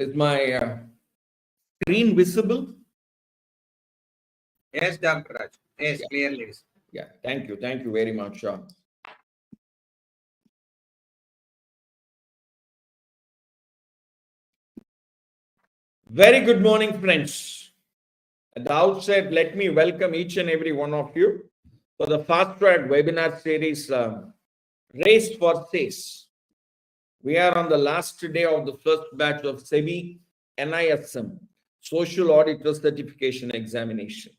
Is my screen visible? Yes, Dr. Raj. Yes, Yeah. clearly. Yeah, thank you. Thank you very much. Very good morning, friends. At the outset, let me welcome each and every one of you for the Fast Track webinar series, Race for SACE. We are on the last day of the first batch of SEBI NISM, Social Auditor Certification Examination.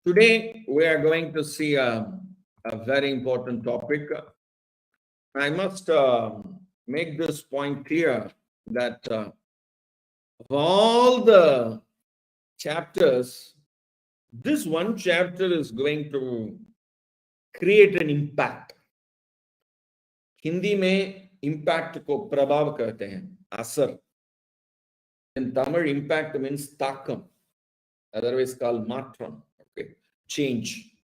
Today, we are going to see a very important topic. I must make this point clear that of all the chapters, this one chapter is going to create an impact. Hindi में impact को प्रभाव कहते हैं, असर. In Tamil, impact means Takam, otherwise called matram, okay, change.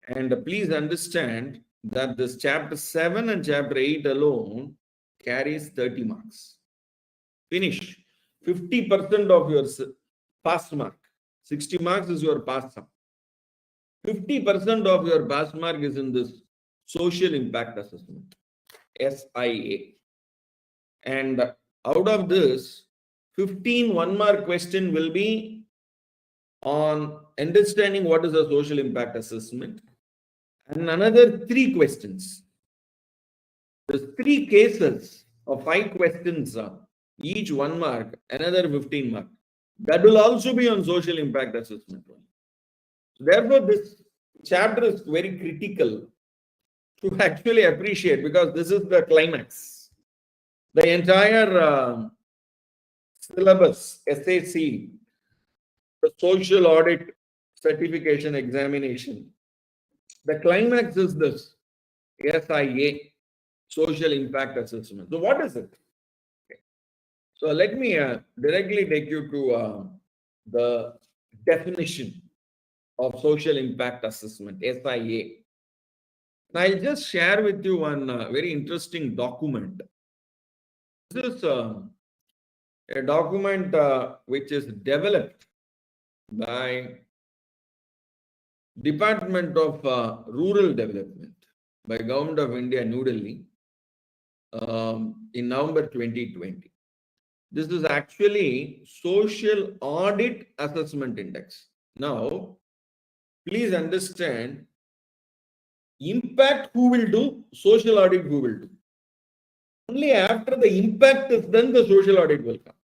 And please understand that this chapter 7 and chapter 8 alone carries 30 marks. Finish. 50% of your pass mark. 60 marks is your pass mark. 50% of your pass mark is in this social impact assessment, SIA. And out of this, 15 one-mark question will be on understanding what is a social impact assessment. And another 3 questions. There's 3 cases of 5 questions, each 1 mark, another 15 mark. That will also be on social impact assessment. Therefore, this chapter is very critical to actually appreciate, because this is the climax. The entire syllabus, SAC, the social audit certification examination, the climax is this SIA, social impact assessment. So what is it? Okay. So let me directly take you to the definition of social impact assessment, SIA. And I'll just share with you one very interesting document. This is a document which is developed by Department of Rural Development by Government of India, New Delhi, in November 2020. This is actually Social Audit Assessment Index. Now, please understand, impact who will do, social audit who will do. Only after the impact is done, the social audit will come.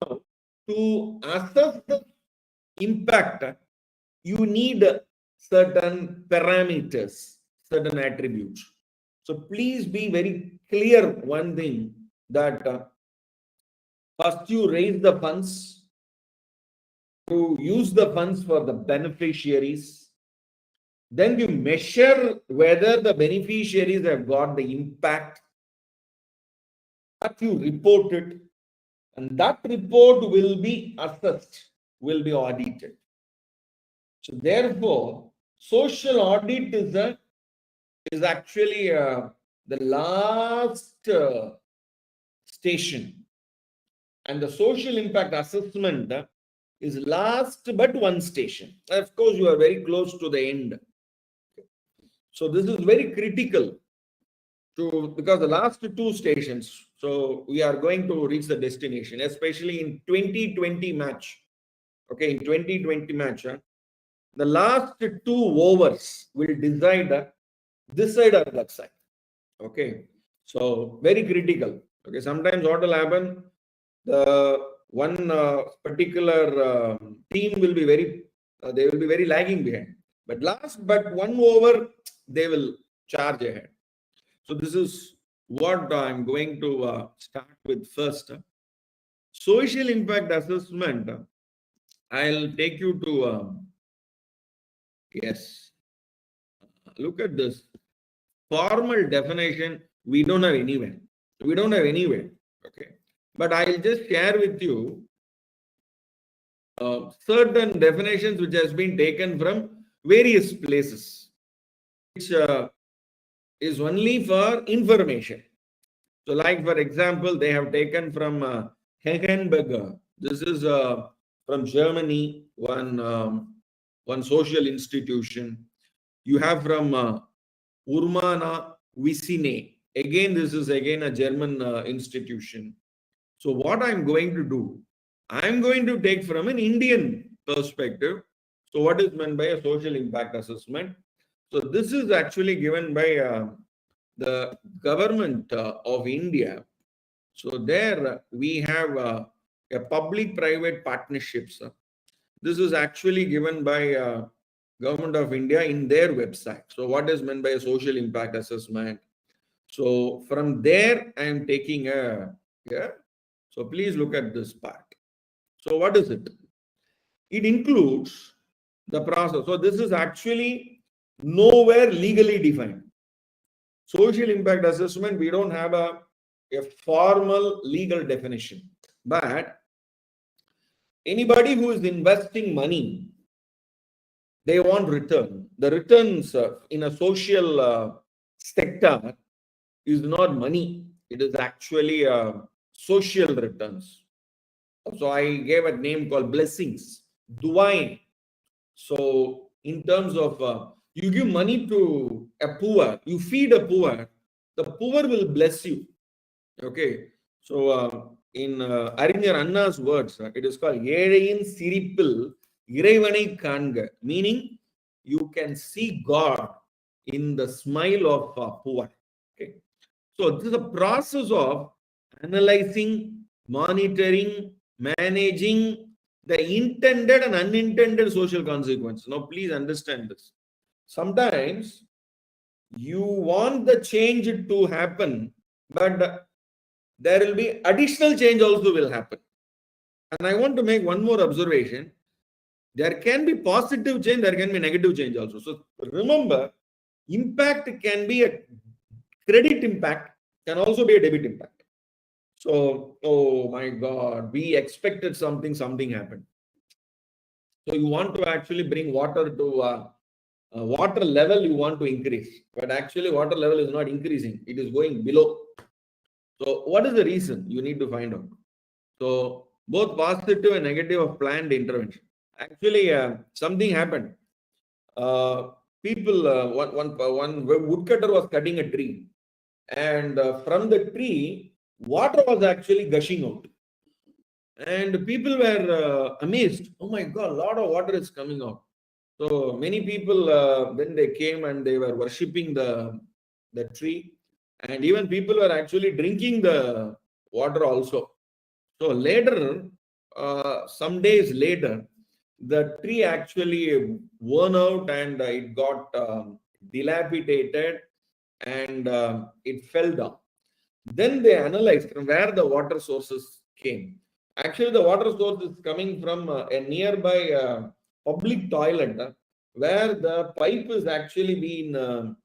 Now, to assess the impact, you need certain parameters, certain attributes. So please be very clear one thing, that first you raise the funds, you use the funds for the beneficiaries, then you measure whether the beneficiaries have got the impact, that you report it, and that report will be assessed, will be audited. So therefore, social audit is actually the last station, and the social impact assessment is last but one station. Of course, you are very close to the end. So this is very critical because the last 2 stations, so we are going to reach the destination, especially in 2020 match. Okay, in 2020 match, the last 2 overs will decide this side or that side. Okay, so very critical. Okay, sometimes what will happen, the one particular team will be they will be very lagging behind, but last but 1 over, they will charge ahead. So this is what I'm going to start with first. Social impact assessment, I'll take you to, yes, look at this. Formal definition, we don't have anywhere. We don't have anywhere. Okay. But I'll just share with you certain definitions which has been taken from various places, which is only for information. So like for example, they have taken from Hegenberger. This is from Germany, one social institution. You have from Urmana Vicine. Again, this is again a German institution. So what I'm going to do, I'm going to take from an Indian perspective. So what is meant by a social impact assessment? So this is actually given by the government of India. So there we have a public-private partnerships. This is actually given by government of India in their website. So what is meant by a social impact assessment? So from there, I am taking a, yeah. So please look at this part. So what is it? It includes the process. So this is actually nowhere legally defined. Social impact assessment, we don't have a formal legal definition. But anybody who is investing money, they want return. The returns in a social sector is not money. It is actually social returns. So I gave a name called blessings, duain. So in terms of you give money to a poor, you feed a poor, the poor will bless you. Okay. So in Arinyar Anna's words, it is called Yereyin Siripil Irevanai Kanga, meaning you can see God in the smile of poor. Okay. So this is a process of analyzing, monitoring, managing the intended and unintended social consequences. Now, please understand this. Sometimes you want the change to happen, but there will be additional change also will happen. And I want to make one more observation. There can be positive change, there can be negative change also. So remember, impact can be a credit impact, can also be a debit impact. So, oh my God, we expected something happened. So you want to actually bring water to water level, you want to increase, but actually water level is not increasing, it is going below. So what is the reason? You need to find out. So both positive and negative of planned intervention. Actually, something happened. People, one woodcutter was cutting a tree, and from the tree, water was actually gushing out. And people were amazed. Oh my God, a lot of water is coming out. So many people, then they came and they were worshipping the tree. And even people were actually drinking the water also. So later, some days later, the tree actually worn out and it got dilapidated and it fell down. Then they analyzed from where the water sources came. Actually, the water source is coming from a nearby public toilet where the pipe is actually been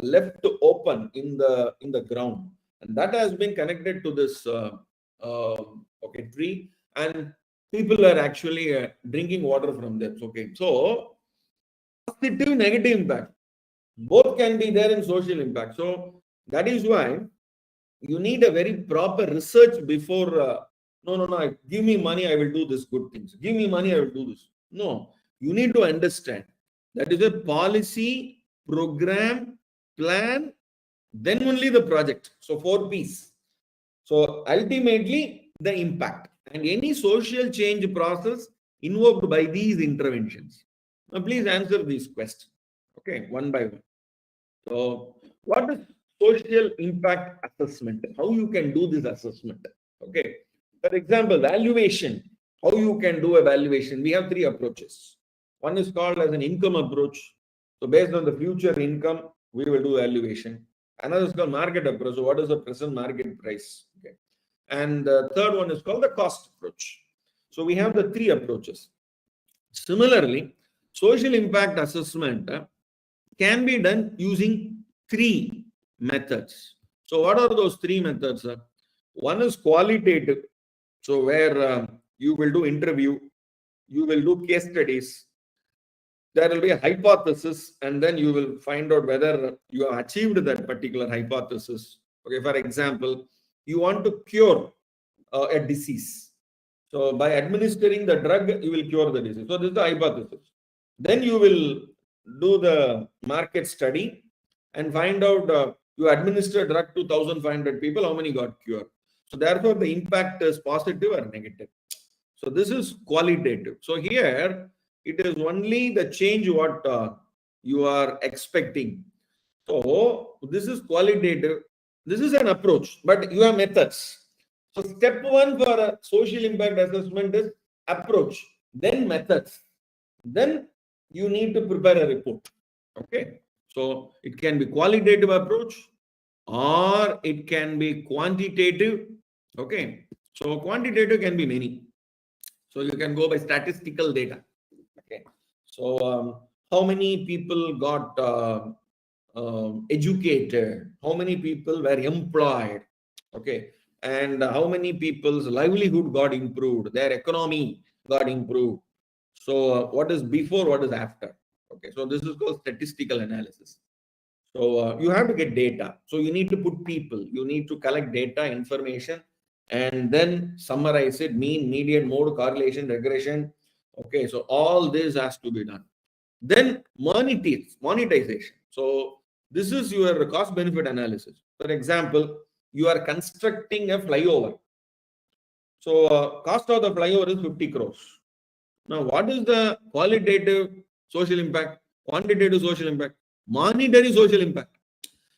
left open in the ground, and that has been connected to this tree, and people are actually drinking water from there. Okay, so positive, negative impact, both can be there in social impact. So that is why you need a very proper research before. No, give me money, I will do this good things. Give me money, I will do this. No, you need to understand that is a policy, program, plan, then only the project. So 4 P's. So ultimately the impact and any social change process invoked by these interventions. Now please answer these questions. Okay, one by one. So what is social impact assessment? How you can do this assessment? Okay. For example, valuation. How you can do a valuation? We have 3 approaches. One is called as an income approach. So based on the future income, we will do valuation. Another is called market approach. So what is the present market price? Okay. And the third one is called the cost approach. So we have the 3 approaches. Similarly, social impact assessment can be done using 3 methods. So what are those 3 methods? One is qualitative. So where you will do interview, you will do case studies. There will be a hypothesis, and then you will find out whether you have achieved that particular hypothesis. Okay, for example, you want to cure a disease. So by administering the drug, you will cure the disease. So this is the hypothesis. Then you will do the market study and find out you administer drug to 1,500 people, how many got cured. So therefore, the impact is positive or negative. So this is qualitative. So here, it is only the change what you are expecting. So this is qualitative. This is an approach, but you have methods. So step one for a social impact assessment is approach, then methods. Then you need to prepare a report. Okay. So it can be qualitative approach or it can be quantitative. Okay. So quantitative can be many. So you can go by statistical data. Okay. So how many people got educated? How many people were employed? Okay. And how many people's livelihood got improved? Their economy got improved. So what is before? What is after? Okay. So this is called statistical analysis. So you have to get data. So you need to put people. You need to collect data, information, and then summarize it, mean, median, mode, correlation, regression. Okay, so all this has to be done. Then monetization. So this is your cost benefit analysis. For example, you are constructing a flyover. So cost of the flyover is 50 crores. Now, what is the qualitative social impact, quantitative social impact, monetary social impact?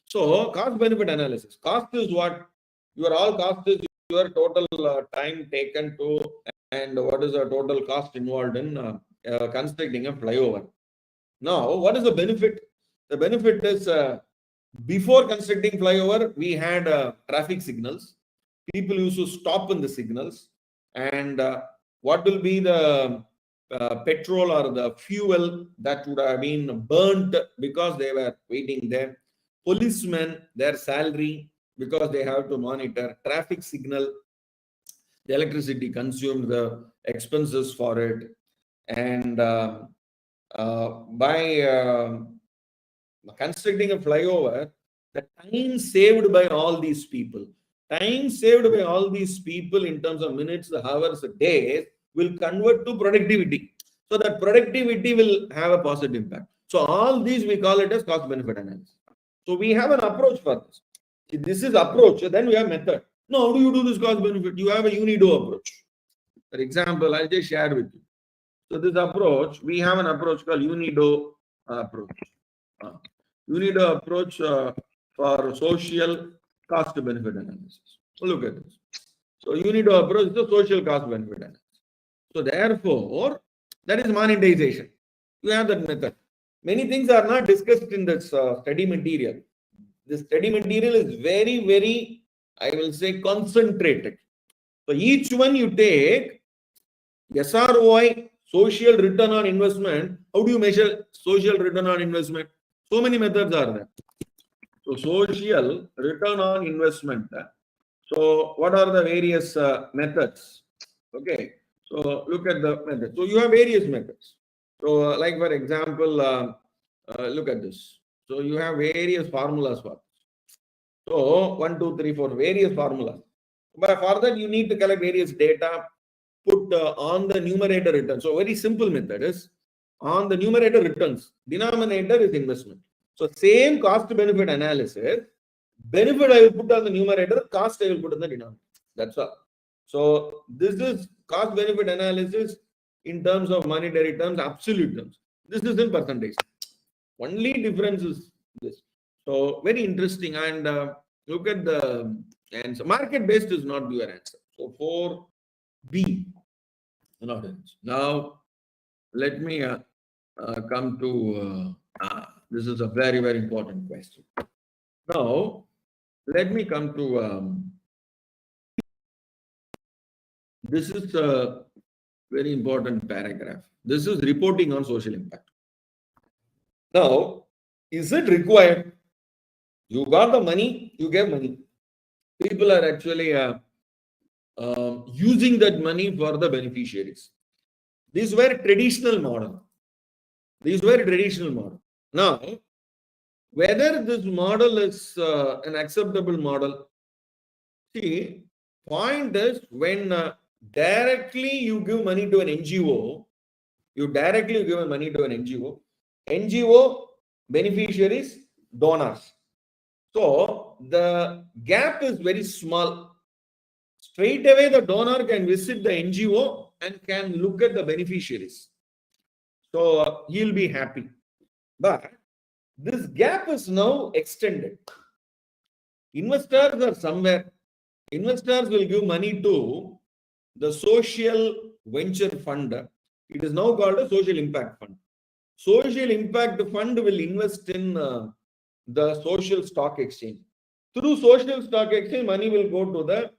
So cost benefit analysis. Cost is what? Your all cost is your total time taken to, and what is the total cost involved in constructing a flyover. Now, what is the benefit? The benefit is before constructing flyover, we had traffic signals. People used to stop in the signals. And what will be the petrol or the fuel that would have been burnt because they were waiting there? Policemen, their salary, because they have to monitor traffic signal, the electricity consumed, the expenses for it. And by constructing a flyover, the time saved by all these people, in terms of minutes, hours, days, will convert to productivity. So that productivity will have a positive impact. So all these we call it as cost benefit analysis. So we have an approach for this. See, this is approach, then we have method. Now, how do you do this cost benefit? You have a UNIDO approach. For example, I'll just share with you. So this approach, we have an approach called UNIDO approach. UNIDO approach for social cost benefit analysis. Look at this. So UNIDO approach is the social cost benefit analysis. So therefore, that is monetization. You have that method. Many things are not discussed in this study material. This study material is very, very, I will say, concentrated. So each one you take, SROI, social return on investment. How do you measure social return on investment? So many methods are there. So social return on investment. So what are the various methods? Okay. So look at the methods. So you have various methods. So like for example, look at this. So you have various formulas for this. So 1, 2, 3, 4, various formulas. But for that you need to collect various data, put on the numerator return. So very simple method is on the numerator returns, denominator is investment. So same cost benefit analysis, benefit I will put on the numerator, cost I will put on the denominator. That's all. So this is cost benefit analysis in terms of monetary terms, absolute terms. This is in percentage. Only difference is this. So very interesting. And look at the answer. Market based is not your answer. So 4B. Now let me come to this is a very, very important question. Now let me come to this is a very important paragraph. This is reporting on social impact. Now, is it required? You got the money, you gave money. People are actually using that money for the beneficiaries. These were traditional model. Now, whether this model is an acceptable model, See, point is when directly you give money to an NGO, you directly give money to an NGO. NGO beneficiaries, donors. So the gap is very small. Straight away, the donor can visit the NGO and can look at the beneficiaries. So he'll be happy. But this gap is now extended. Investors are somewhere. Investors will give money to the social venture fund. It is now called a social impact fund. Social impact fund will invest in the social stock exchange. Through social stock exchange, money will go to the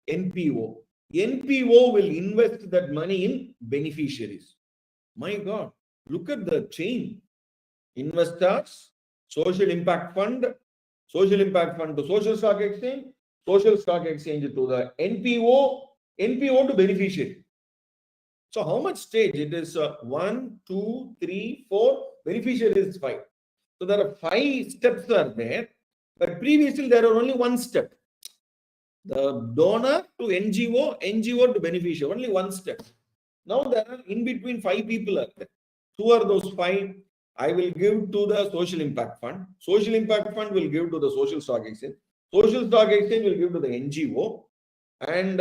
NPO. NPO will invest that money in beneficiaries. My God, look at the chain. Investors, social impact fund to social stock exchange to the NPO, NPO to beneficiary. So how much stage? It is 1, 2, 3, 4, beneficiary is 5. So there are 5 steps are there, but previously there are only 1 step. The donor to NGO, NGO to beneficiary, only 1 step. Now there are in between 5 people are there. Who are those 5? I will give to the social impact fund. Social impact fund will give to the social stock exchange. Social stock exchange will give to the NGO. And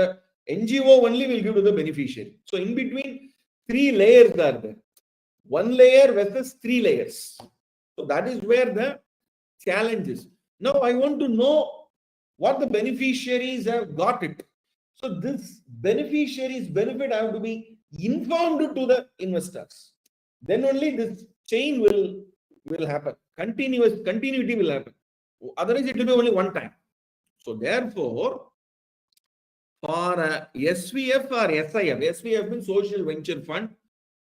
NGO only will give to the beneficiary. So in between 3 layers are there. 1 layer versus 3 layers. So that is where the challenge is. Now I want to know what the beneficiaries have got it. So this beneficiaries benefit have to be informed to the investors. Then only this chain will happen. Continuity will happen. Otherwise, it will be only one time. So therefore, for SVF or SIF, SVF means Social Venture Fund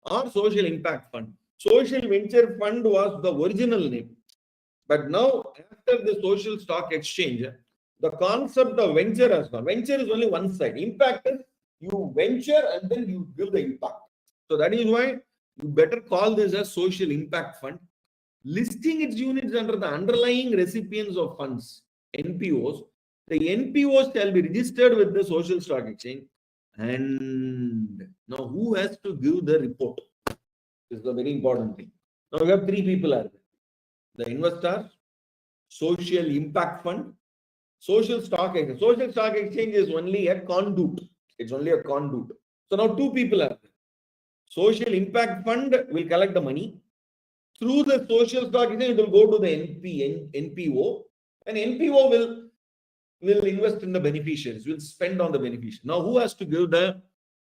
or Social Impact Fund. Social Venture Fund was the original name. But now, after the social stock exchange, the concept of venture has gone. Venture is only one side. Impact is you venture and then you give the impact. So that is why you better call this as Social Impact Fund. Listing its units under the underlying recipients of funds, NPOs. The NPOs shall be registered with the social stock exchange. And now who has to give the report? This is a very important thing. Now we have 3 people are there. The investor, social impact fund, social stock exchange. Social stock exchange is only a conduit. It's only a conduit. So now 2 people are there. Social impact fund will collect the money. Through the social stock exchange, it will go to the NPO. And NPO will invest in the beneficiaries, will spend on the beneficiaries. Now, who has to give the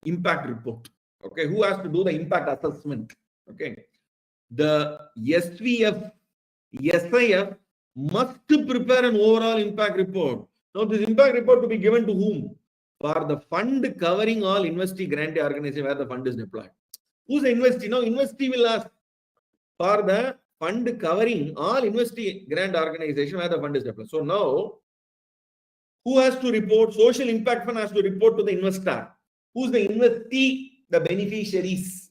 impact report? Okay, who has to do the impact assessment? Okay, the SVF, SIF must prepare an overall impact report. Now, this impact report to be given to whom? For the fund covering all investee grantee organization where the fund is deployed. Who's the investee? Now, investee will ask for the fund covering all investee grant organization where the fund is deployed. So now, who has to report? Social impact fund has to report to the investor. Who's the investee? The beneficiaries.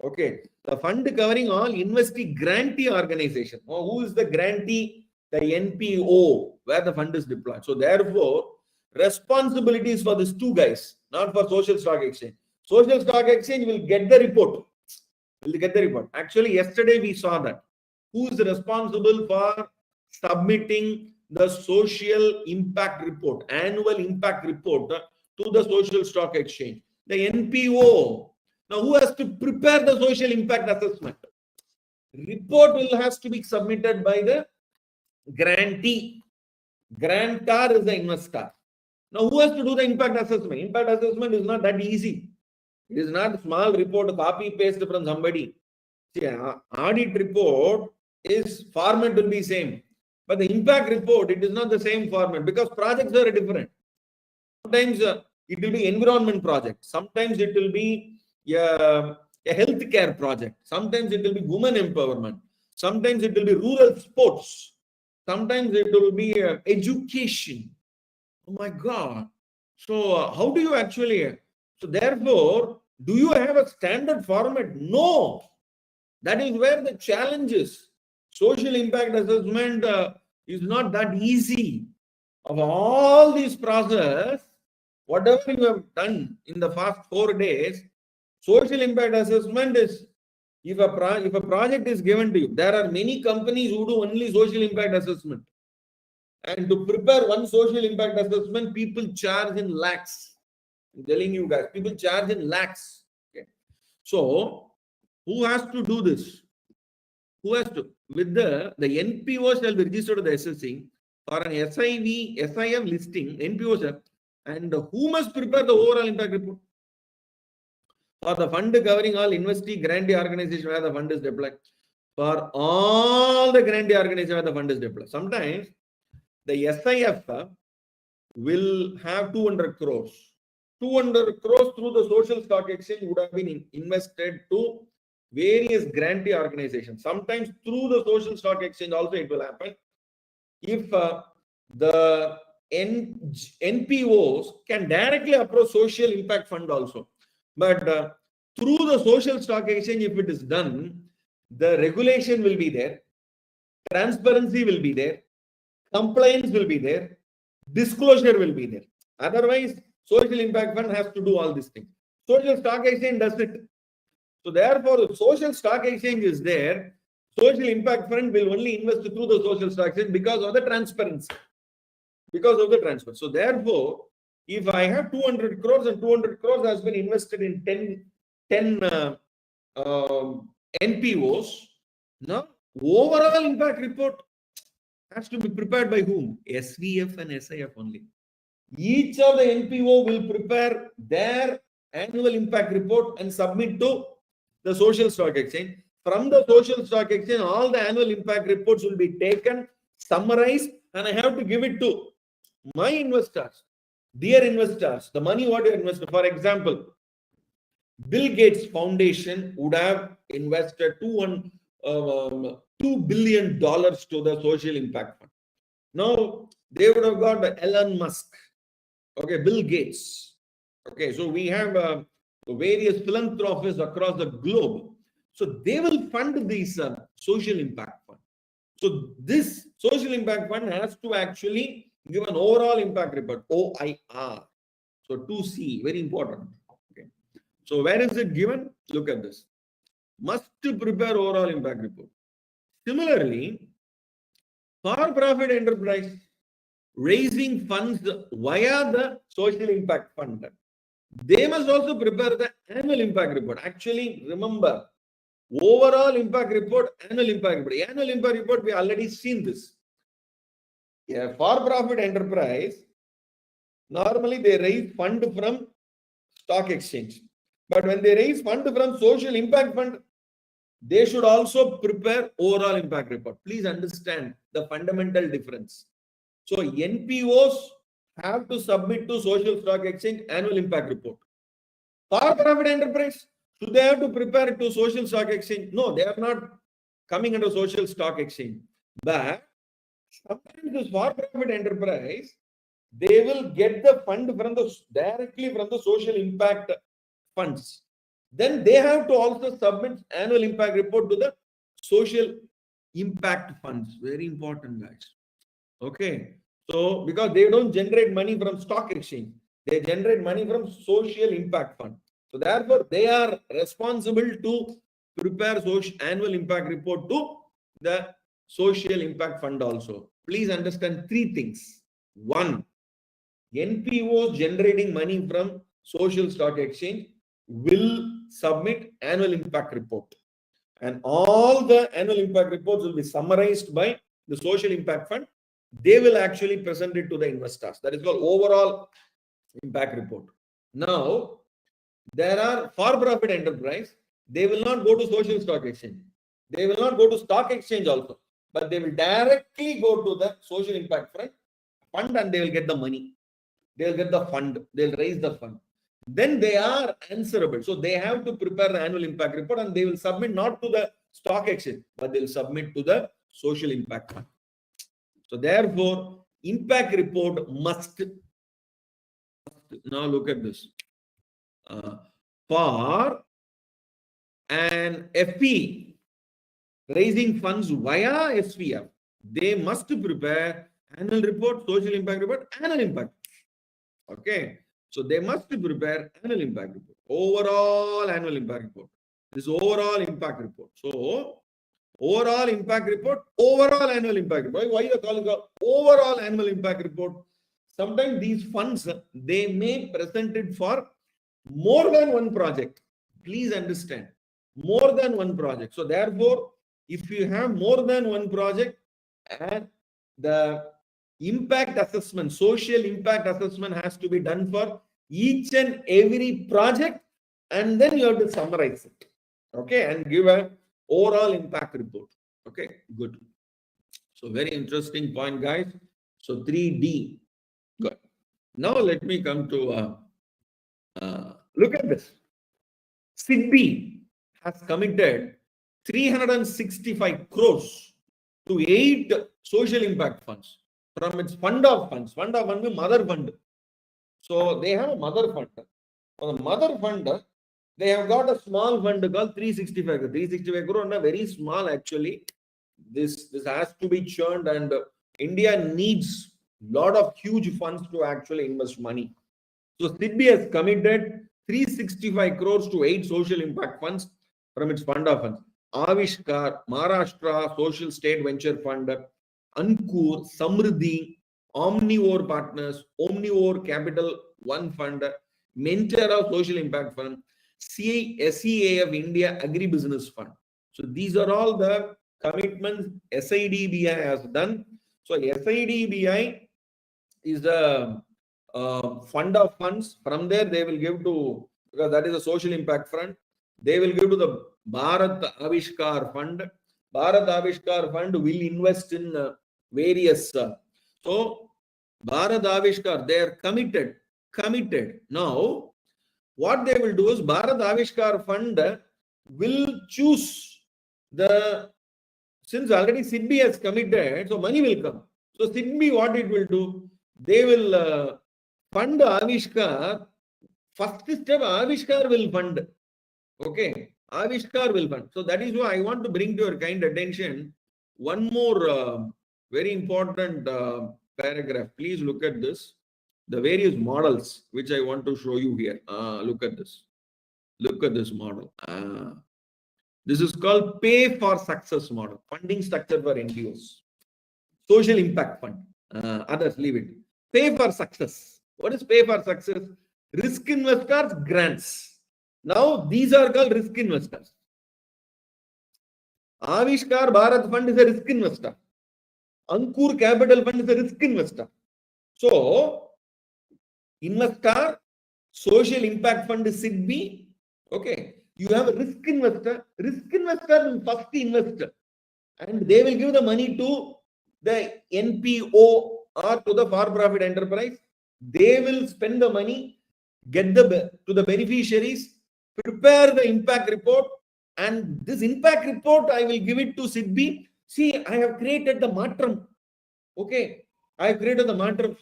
Okay. The fund covering all investee grantee organization. Who is the grantee? The NPO, where the fund is deployed. So therefore, responsibilities for these 2 guys, not for social stock exchange. Social stock exchange will get the report. Actually, yesterday we saw that. Who is responsible for submitting the social impact report, annual impact report to the social stock exchange? The NPO. Now, who has to prepare the social impact assessment? Report has to be submitted by the grantee. Grantor is the investor. Now, who has to do the impact assessment? Impact assessment is not that easy. It is not a small report, copy paste from somebody. See, audit report is format will be same. But the impact report, it is not the same format because projects are different. Sometimes it will be environment project. Sometimes it will be a healthcare project. Sometimes it will be women empowerment. Sometimes it will be rural sports. Sometimes it will be education. Oh my God. So how do you actually... So therefore, do you have a standard format? No. That is where the challenge is. Social impact assessment is not that easy. of all these process, whatever you have done in the past 4 days, social impact assessment is, if a project is given to you, there are many companies who do only social impact assessment. And to prepare one social impact assessment, people charge in lakhs. I'm telling you guys, people charge in lakhs. Okay. So, who has to do this? Who has to? With the NPO shall be registered to the SSC or an SIF listing, NPO shall, and who must prepare the overall impact report? For the fund covering all investee grantee organization where the fund is deployed. For all the grantee organization where the fund is deployed. Sometimes the SIF will have 200 crores. 200 crores through the social stock exchange would have been invested to various grantee organizations. Sometimes through the social stock exchange also it will happen. If the NPOs can directly approach social impact fund also. But through the social stock exchange, if it is done, the regulation will be there, transparency will be there, compliance will be there, disclosure will be there. Otherwise, social impact fund has to do all these things. Social stock exchange does it. So therefore, the social stock exchange is there. Social impact fund will only invest through the social stock exchange because of the transparency. Because of the transfer. So therefore, if I have 200 crores and 200 crores has been invested in 10 NPOs, now overall impact report has to be prepared by whom? SVF and SIF only. Each of the NPO will prepare their annual impact report and submit to the social stock exchange. From the social stock exchange, all the annual impact reports will be taken, summarized, and I have to give it to my investors, dear investors, the money what you invest. For example, Bill Gates Foundation would have invested $2 billion to the social impact fund. Now they would have got Elon Musk, okay, Bill Gates. Okay, so we have various philanthropists across the globe. So they will fund these social impact fund. So this social impact fund has to actually give an overall impact report, OIR. So 2C, very important. Okay. So where is it given? Look at this. Must prepare overall impact report. Similarly, for-profit enterprise raising funds via the social impact fund, they must also prepare the annual impact report. Actually, remember, overall impact report, annual impact report. Annual impact report, we already seen this. A for-profit enterprise, normally they raise fund from stock exchange. But when they raise fund from social impact fund, they should also prepare overall impact report. Please understand the fundamental difference. So NPOs have to submit to social stock exchange annual impact report. For-profit enterprise, do they have to prepare it to social stock exchange? No, they are not coming under social stock exchange. But sometimes this for-profit enterprise, they will get the fund from directly from the social impact funds. Then they have to also submit annual impact report to the social impact funds. Very important, guys. Okay. So because they don't generate money from stock exchange, they generate money from social impact fund. So therefore, they are responsible to prepare social annual impact report to the social impact fund also. Please understand 3 things. 1, NPOs generating money from social stock exchange will submit annual impact report. And all the annual impact reports will be summarized by the social impact fund. They will actually present it to the investors. That is called overall impact report. Now, there are for-profit enterprise. They will not go to social stock exchange. They will not go to stock exchange also. But they will directly go to the social impact fund and they will get the money. They will get the fund. They will raise the fund. Then they are answerable. So they have to prepare the annual impact report and they will submit not to the stock exchange, but they will submit to the social impact fund. So therefore, impact report must. Now look at this. For an FP raising funds via SVF, they must prepare Annual report, social impact report, annual impact. Okay. So they must prepare annual impact report, overall annual impact report. This overall impact report. So overall impact report, overall annual impact report. Why the calling it overall annual impact report? Sometimes these funds, they may present it for more than one project. Please understand, more than one project. So therefore, if you have more than one project and the impact assessment, social impact assessment has to be done for each and every project, and then you have to summarize it, okay, and give a overall impact report. Okay, good. So very interesting point, guys. So 3D. Good. Now let me come to look at this. SIDBI has committed 365 crores to 8 social impact funds from its fund of funds. Fund of fund means mother fund. So they have a mother fund. For the mother fund, they have got a small fund called 365 crore. 365 crore, very small actually. This has to be churned, and India needs a lot of huge funds to actually invest money. So SIDBI has committed 365 crores to 8 social impact funds from its fund of funds. Avishkar, Maharashtra Social State Venture Fund, Ankur, Samriddhi, Omnivore Partners, Omnivore Capital One Fund, Mentera Social Impact Fund, SEAF India Agribusiness Fund. So these are all the commitments SIDBI has done. So SIDBI is the fund of funds. From there, they will give to, because that is a social impact fund, they will give to the Bharat Avishkar Fund. Bharat Avishkar Fund will invest in various. So Bharat Avishkar, they are committed. Now, what they will do is Bharat Avishkar Fund will choose since already SIDBI has committed, so money will come. So SIDBI, what it will do? They will fund Avishkar. First step, Avishkar will fund. Okay, Avishkar will fund. So that is why I want to bring to your kind attention one more very important paragraph. Please look at this. The various models which I want to show you here. Look at this. Look at this model. This is called pay for success model. Funding structure for NGOs. Social impact fund. Others leave it. Pay for success. What is pay for success? Risk investors, grants. Now these are called risk investors. Avishkar Bharat Fund is a risk investor. Ankur Capital Fund is a risk investor. So investor, social impact fund is SIDBI. Okay. You have a risk investor. Risk investor will first invest, and they will give the money to the NPO or to the for-profit enterprise. They will spend the money, get to the beneficiaries, prepare the impact report, and this impact report I will give it to SIDBI. See, I have created the matram. Okay, I have created the matram.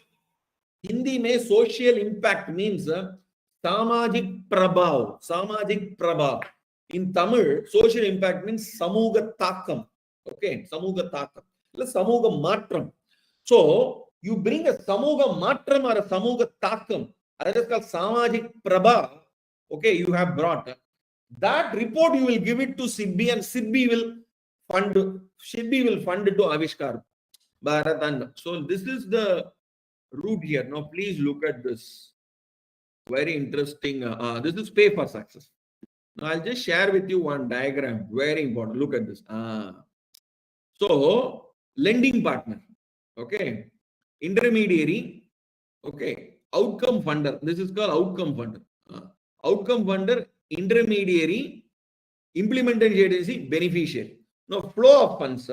Hindi mein social impact means Samajik Prabhav. In Tamil, social impact means Samuga Takam. Okay, Samuga Takam. Samuga Matram. So, you bring a Samuga Matram or a Samuga Takam. That is called Samajik Prabha. Okay, you have brought. That report you will give it to SIDBI, and SIDBI will fund it to Avishkar Bharat. So, this is the route here. Now, please look at this. Very interesting. This is pay for success. Now, I'll just share with you one diagram. Very important. Look at this. So, lending partner. Okay. Intermediary. Okay. Outcome funder. This is called outcome funder. Outcome funder, intermediary, implementation agency, beneficiary. Now, flow of funds.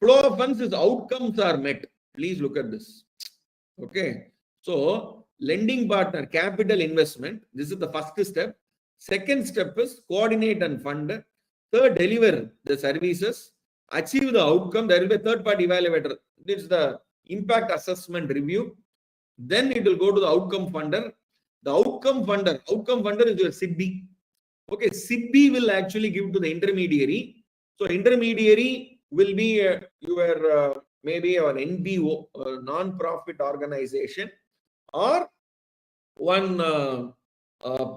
Flow of funds is outcomes are met. Please look at this. Okay. So, lending partner, capital investment. This is the first step. Second step is coordinate and fund. Third, deliver the services. Achieve the outcome. There will be a third party evaluator. This is the impact assessment review. Then it will go to the outcome funder. The outcome funder is your SIDBI. Okay, SIDBI will actually give to the intermediary. So intermediary will be your maybe an NPO, a non-profit organization, or one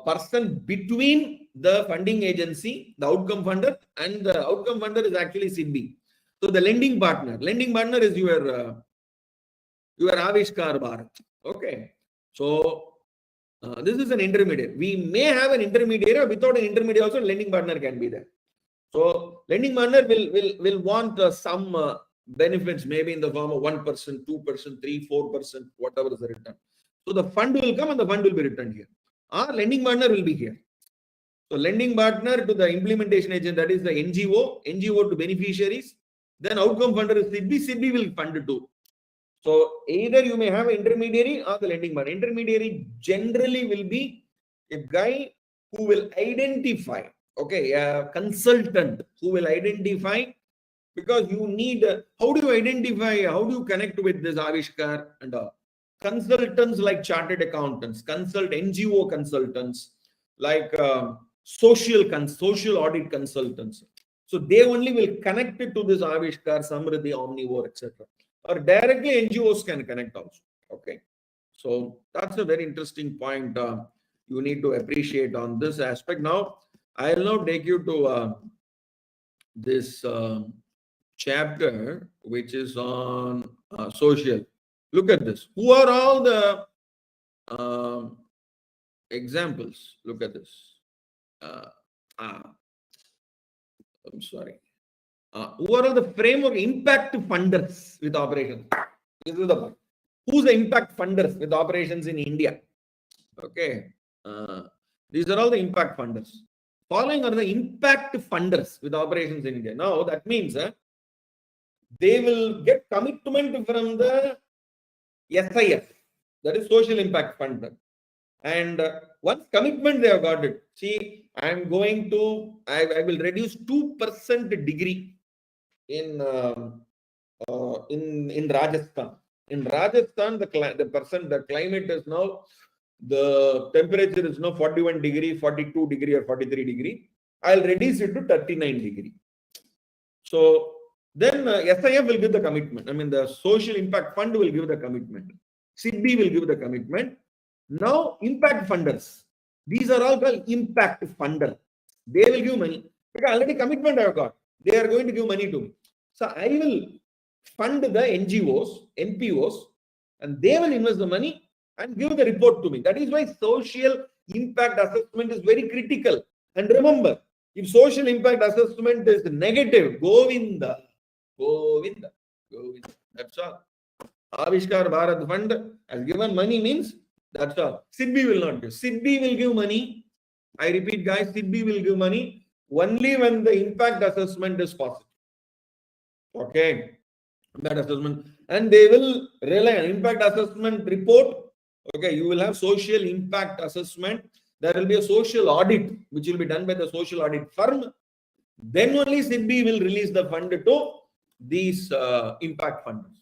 person between the funding agency, the outcome funder, and the outcome funder is actually SIDBI. So the lending partner is your Avishkar Bharat. Okay. So this is an intermediate. We may have an intermediary, or without an intermediary also lending partner can be there. So lending partner will want some benefits, maybe in the form of 1%, 2%, 3%, 4%, whatever is the return. So the fund will come and the fund will be returned here. Our lending partner will be here. So lending partner to the implementation agent, that is the NGO to beneficiaries. Then outcome funder is SIDBI will fund it too. So either you may have an intermediary or the lending partner. Intermediary generally will be a guy who will identify, okay, a consultant who will identify, because you need, how do you identify, how do you connect with this Avishkar and consultants like chartered accountants, NGO consultants, like social audit consultants. So they only will connect it to this Avishkar, Samriddhi, Omnivore, etc. Or directly NGOs can connect also. Okay. So that's a very interesting point you need to appreciate on this aspect. Now, I'll now take you to this chapter, which is on social. Look at this. Who are all the examples? Look at this. I'm sorry. Who are all the framework impact funders with operations? This is the point. Who's the impact funders with operations in India? Okay. These are all the impact funders. Following are the impact funders with operations in India. Now, that means they will get commitment from the SIF, that is Social Impact Fund. And once commitment they have got it. See, I will reduce 2% degree in Rajasthan. In Rajasthan, the climate is now, the temperature is now 41 degree, 42 degree, or 43 degree. I'll reduce it to 39 degree. So then SIF will give the commitment. I mean, the Social Impact Fund will give the commitment. SIDBI will give the commitment. Now, impact funders. These are all called impact funder. They will give money. Because already commitment I have got. They are going to give money to me. So I will fund the NGOs, NPOs, and they will invest the money and give the report to me. That is why social impact assessment is very critical. And remember, if social impact assessment is negative, Govinda. That's all. Avishkar Bharat Fund has given money means that's all. SIDBI will not give. SIDBI will give money. I repeat, guys, SIDBI will give money only when the impact assessment is positive. Okay. Impact assessment. And they will rely on impact assessment report. Okay. You will have social impact assessment. There will be a social audit, which will be done by the social audit firm. Then only SIDBI will release the fund to these impact funders.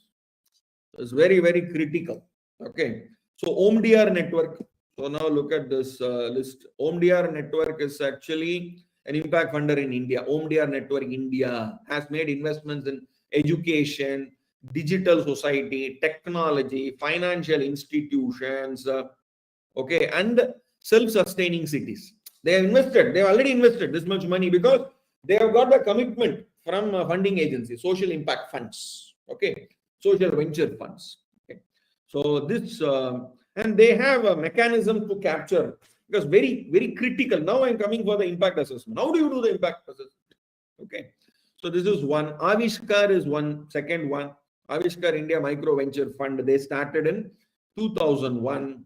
It's very, very critical. Okay. So OMDR network. So now look at this list. OMDR network is actually an impact funder in India. OMDR network India has made investments in education, digital society, technology, financial institutions, okay, and self-sustaining cities. They have invested. They have already invested this much money because they have got the commitment from funding agencies, social impact funds. Okay. Social venture funds. Okay. So this, and they have a mechanism to capture, because very, very critical. Now I'm coming for the impact assessment. How do you do the impact assessment? Okay. So this is one. Avishkar is one. Second one. Avishkar India Micro Venture Fund. They started in 2001.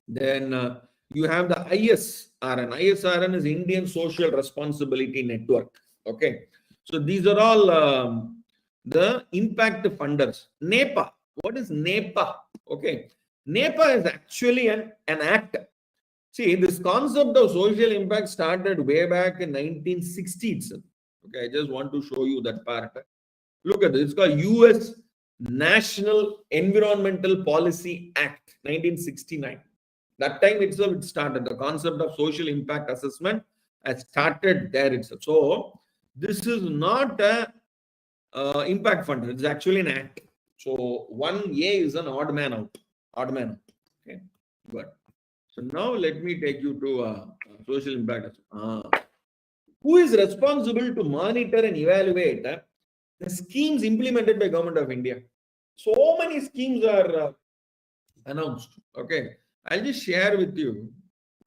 Then you have the ISRN. ISRN is Indian Social Responsibility Network. Okay. So these are all the impact funders. NEPA. What is NEPA? Okay. NEPA is actually an act. See, this concept of social impact started way back in 1960s. Okay, I just want to show you that part. Look at this. It's called US National Environmental Policy Act, 1969. That time itself it started. The concept of social impact assessment has started there itself. So this is not a impact fund. It's actually an act. So 1A is an odd man out. Odd man out. Okay, good. So now let me take you to social impact. Who is responsible to monitor and evaluate the schemes implemented by Government of India? So many schemes are announced. Okay, I'll just share with you.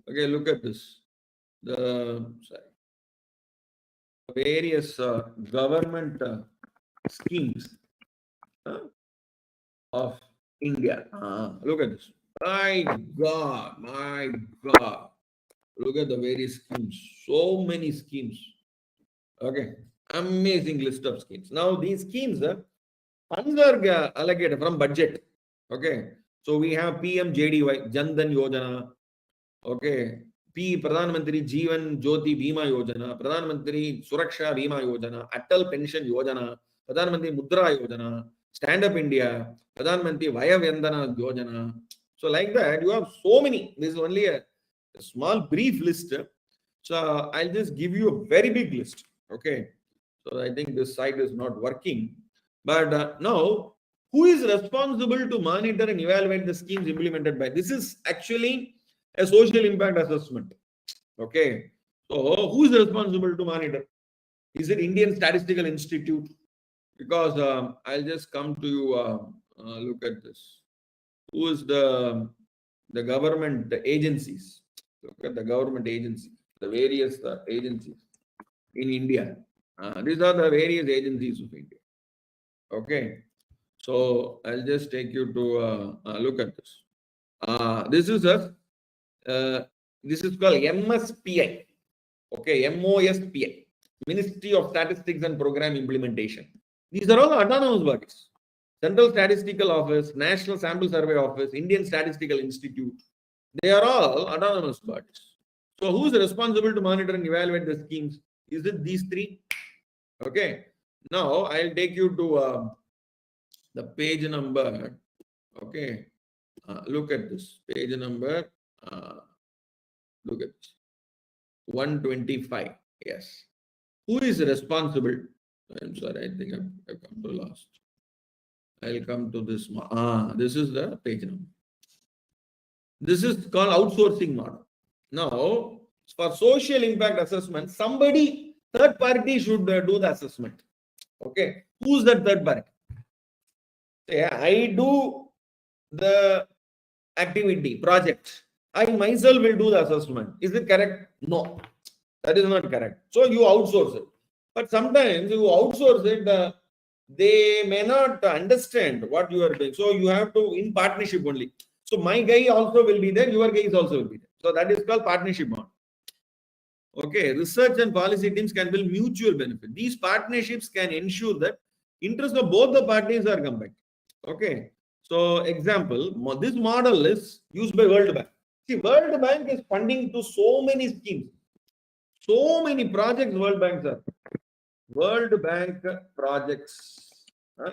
Okay, look at this. The various government schemes of India. Look at this. My God, my God. Look at the various schemes. So many schemes. Okay, amazing list of schemes. Now these schemes, funds are allocated from budget. Okay, so we have PMJDY, Jandan Yojana. Okay, Pradhan Mantri Jeevan Jyoti Bima Yojana, Pradhan Mantri Suraksha Bima Yojana, Atal Pension Yojana, Pradhan Mantri Mudra Yojana, Stand Up India, Pradhan Mantri Vaya Vyandana Yojana. So like that, you have so many. This is only a small brief list. So I'll just give you a very big list. Okay, so I think this site is not working. But now, who is responsible to monitor and evaluate the schemes implemented by? This is actually a social impact assessment. Okay, so who is responsible to monitor? Is it Indian Statistical Institute? Because I'll just come to you. Look at this. Who is the government agencies? Look at the government agencies, the various agencies in India. These are the various agencies of India. Okay, so I'll just take you to look at this. This is called MSPI. Okay, MOSPI, Ministry of Statistics and Program Implementation. These are all autonomous bodies. Central Statistical Office, National Sample Survey Office, Indian Statistical Institute. They are all autonomous bodies. So who is responsible to monitor and evaluate the schemes? Is it these three? Okay. Now I'll take you to the page number. Okay. Look at this page number. Look at this. 125. Yes. Who is responsible? I'm sorry. I think I've come to last. I'll come to this. This is the page number. This is called outsourcing model. Now, for social impact assessment, somebody, third party should do the assessment. Okay. Who's that third party? Say, I do the activity, project. I myself will do the assessment. Is it correct? No, that is not correct. So you outsource it. But sometimes you outsource it, they may not understand what you are doing. So you have to, in partnership only. So my guy also will be there, your guy is also will be there. So that is called partnership model. Okay, research and policy teams can build mutual benefit. These partnerships can ensure that interests of both the parties are combined. Okay, so example, this model is used by World Bank. See, World Bank is funding to so many schemes, so many projects. World Bank projects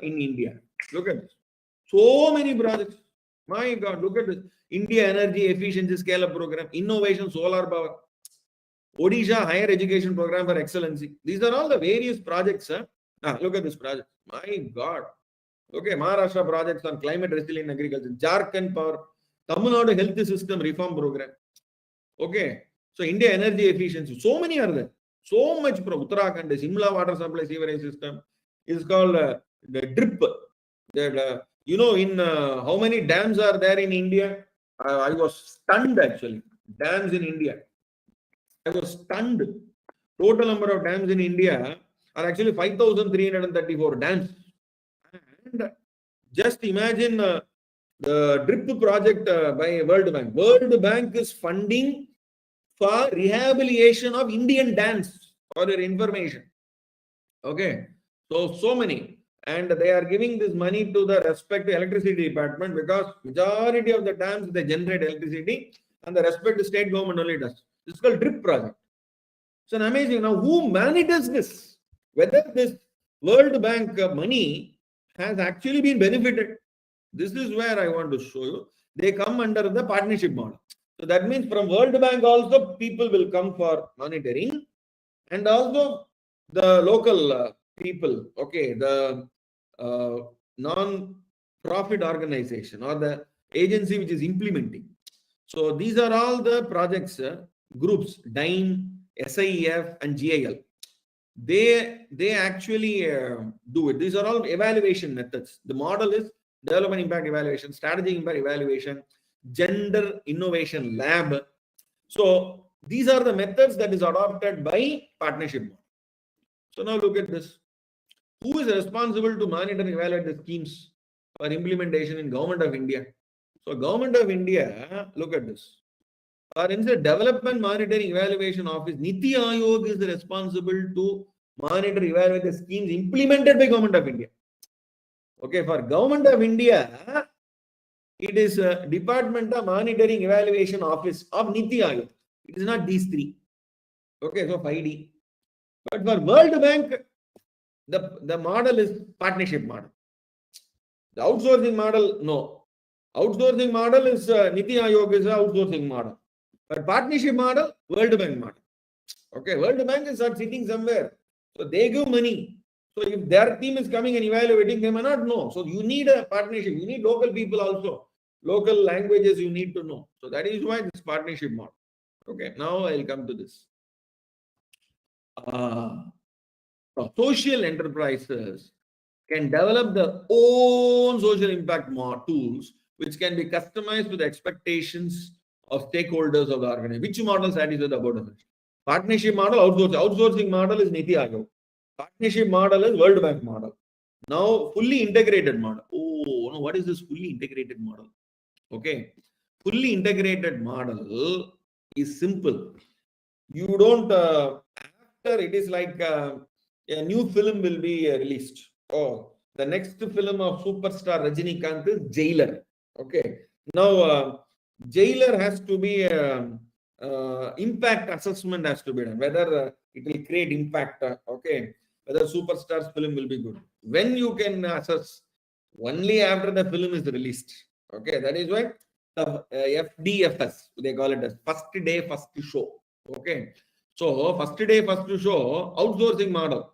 in India. Look at this. So many projects. My God, look at this. India Energy Efficiency Scale-up Program, Innovation Solar Power, Odisha Higher Education Program for Excellency. These are all the various projects. Look at this project. My God. Okay, Maharashtra projects on climate resilient agriculture, Jharkhand Power, Tamil Nadu Health System Reform Program. Okay, so India Energy Efficiency. So many are there. So much. Uttarakhand, the Simla Water Supply Sewerage System is called the DRIP. That, you know, in how many dams are there in India? I was stunned actually. Dams in India. I was stunned. Total number of dams in India are actually 5,334 dams. And just imagine the DRIP project by World Bank. World Bank is funding for rehabilitation of Indian dams, for your information. Okay, so many. And they are giving this money to the respective electricity department because majority of the dams they generate electricity and the respective state government only does. This is called DRIP project. So amazing. Now, who manages this? Whether this World Bank money has actually been benefited. This is where I want to show you. They come under the partnership model. So that means from World Bank also people will come for monitoring, and also the local people, okay, the non-profit organization or the agency which is implementing. So these are all the projects, groups, DINE, SIEF, and GIL. They actually do it. These are all evaluation methods. The model is development impact evaluation, strategic impact evaluation, gender innovation lab. So these are the methods that is adopted by partnership model. So now look at this. Who is responsible to monitor and evaluate the schemes for implementation in Government of India? So Government of India, look at this. For instance, Development Monitoring Evaluation Office, Niti Aayog is responsible to monitor, evaluate the schemes implemented by Government of India. Okay, for Government of India, it is Department of Monitoring Evaluation Office of Niti Aayog. It is not these three. Okay, so 5D. But for World Bank, the model is partnership model. The outsourcing model, no. Outsourcing model is Niti Aayog is an outsourcing model. But partnership model, World Bank model. Okay, World Bank is not sitting somewhere. So they give money. So if their team is coming and evaluating, they may not know. So you need a partnership. You need local people also. Local languages you need to know. So that is why this partnership model. Okay, now I'll come to this. Social enterprises can develop their own social impact tools, which can be customized to the expectations of stakeholders of the organization. Which model satisfies the above definition? Partnership model, outsourcing. Outsourcing model is Niti Aayog. Partnership model is World Bank model. Now, fully integrated model. Oh, no, what is this fully integrated model? Okay, fully integrated model is simple. You don't, after it is like a new film will be released. Oh, the next film of superstar Rajinikanth is Jailer. Okay, now Jailer has to be impact assessment has to be done, whether it will create impact. Okay, whether superstar's film will be good. When you can assess? Only after the film is released. Okay, that is why the FDFS, they call it as first day, first show. Okay, so first day, first show, outsourcing model.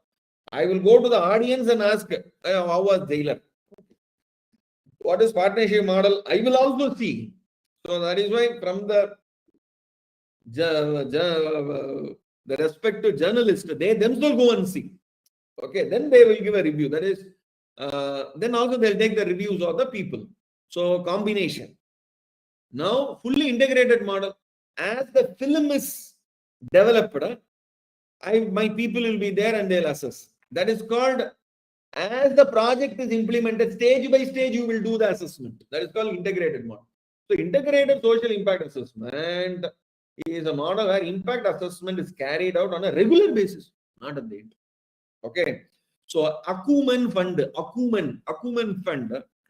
I will go to the audience and ask, how was Jailer? What is partnership model? I will also see. So that is why from the respective journalist, they themselves go and see. Okay, then they will give a review. That is, then also they'll take the reviews of the people. So combination. Now fully integrated model. As the film is developed, my people will be there and they'll assess. That is called, as the project is implemented, stage by stage you will do the assessment. That is called integrated model. So integrated social impact assessment is a model where impact assessment is carried out on a regular basis, not at the end. Okay. So Acumen Fund,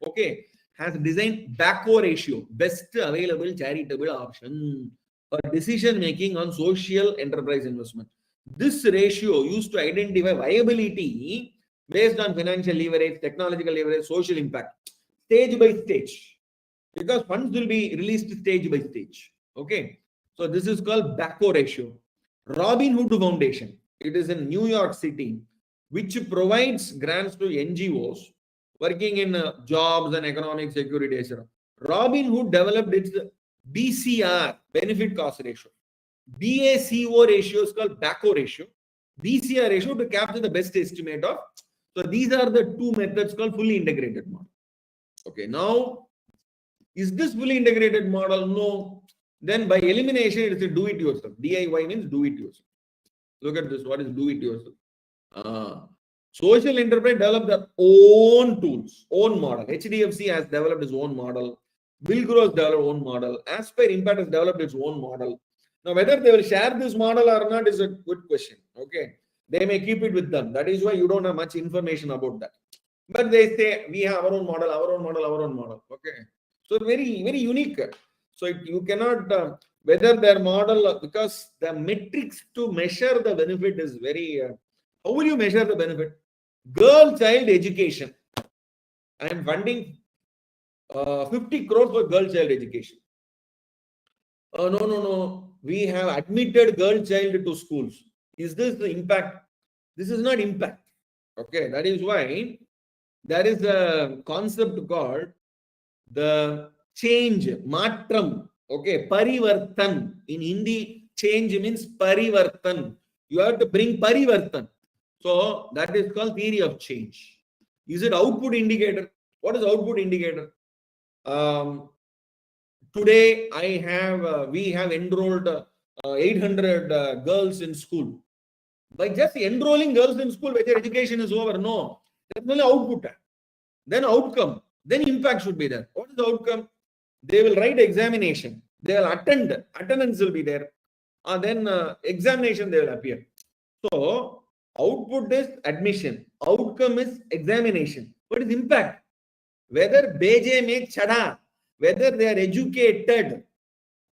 okay, has designed BACO ratio, best available charitable option for decision making on social enterprise investment. This ratio used to identify viability based on financial leverage, technological leverage, social impact, stage by stage, because funds will be released stage by stage. Okay, so this is called BACO ratio. Robin Hood Foundation, it is in New York City, which provides grants to NGOs working in jobs and economic security, etc. Robin Hood developed its BCR, benefit cost ratio. BACO ratio is called BACO ratio. BCR ratio to capture the best estimate of. So these are the two methods called fully integrated model. Okay, now is this fully integrated model? No. Then by elimination, it is a do it yourself. DIY means do it yourself. Look at this. What is do it yourself? Social enterprise develop their own tools, own model. HDFC has developed its own model. Wilgrow has developed its own model. Aspire Impact has developed its own model. Now, whether they will share this model or not is a good question. Okay, they may keep it with them. That is why you don't have much information about that. But they say we have our own model, our own model, our own model. Okay, so very, very unique. So you cannot whether their model, because the metrics to measure the benefit is very. How will you measure the benefit? Girl child education. I am funding 50 crores for girl child education. No. We have admitted girl child to schools. Is this the impact? This is not impact. Okay, that is why there is a concept called the change, matram. Okay, parivartan. In Hindi, change means parivartan. You have to bring parivartan. So that is called theory of change. Is it output indicator? What is output indicator? Today we have enrolled 800 girls in school. By just enrolling girls in school, whether education is over, no. There's only output, then outcome, then impact should be there. What is the outcome? They will write examination, they will attend, attendance will be there, and then examination they will appear. So output is admission, outcome is examination. What is impact? Whether beje make chada, whether they are educated.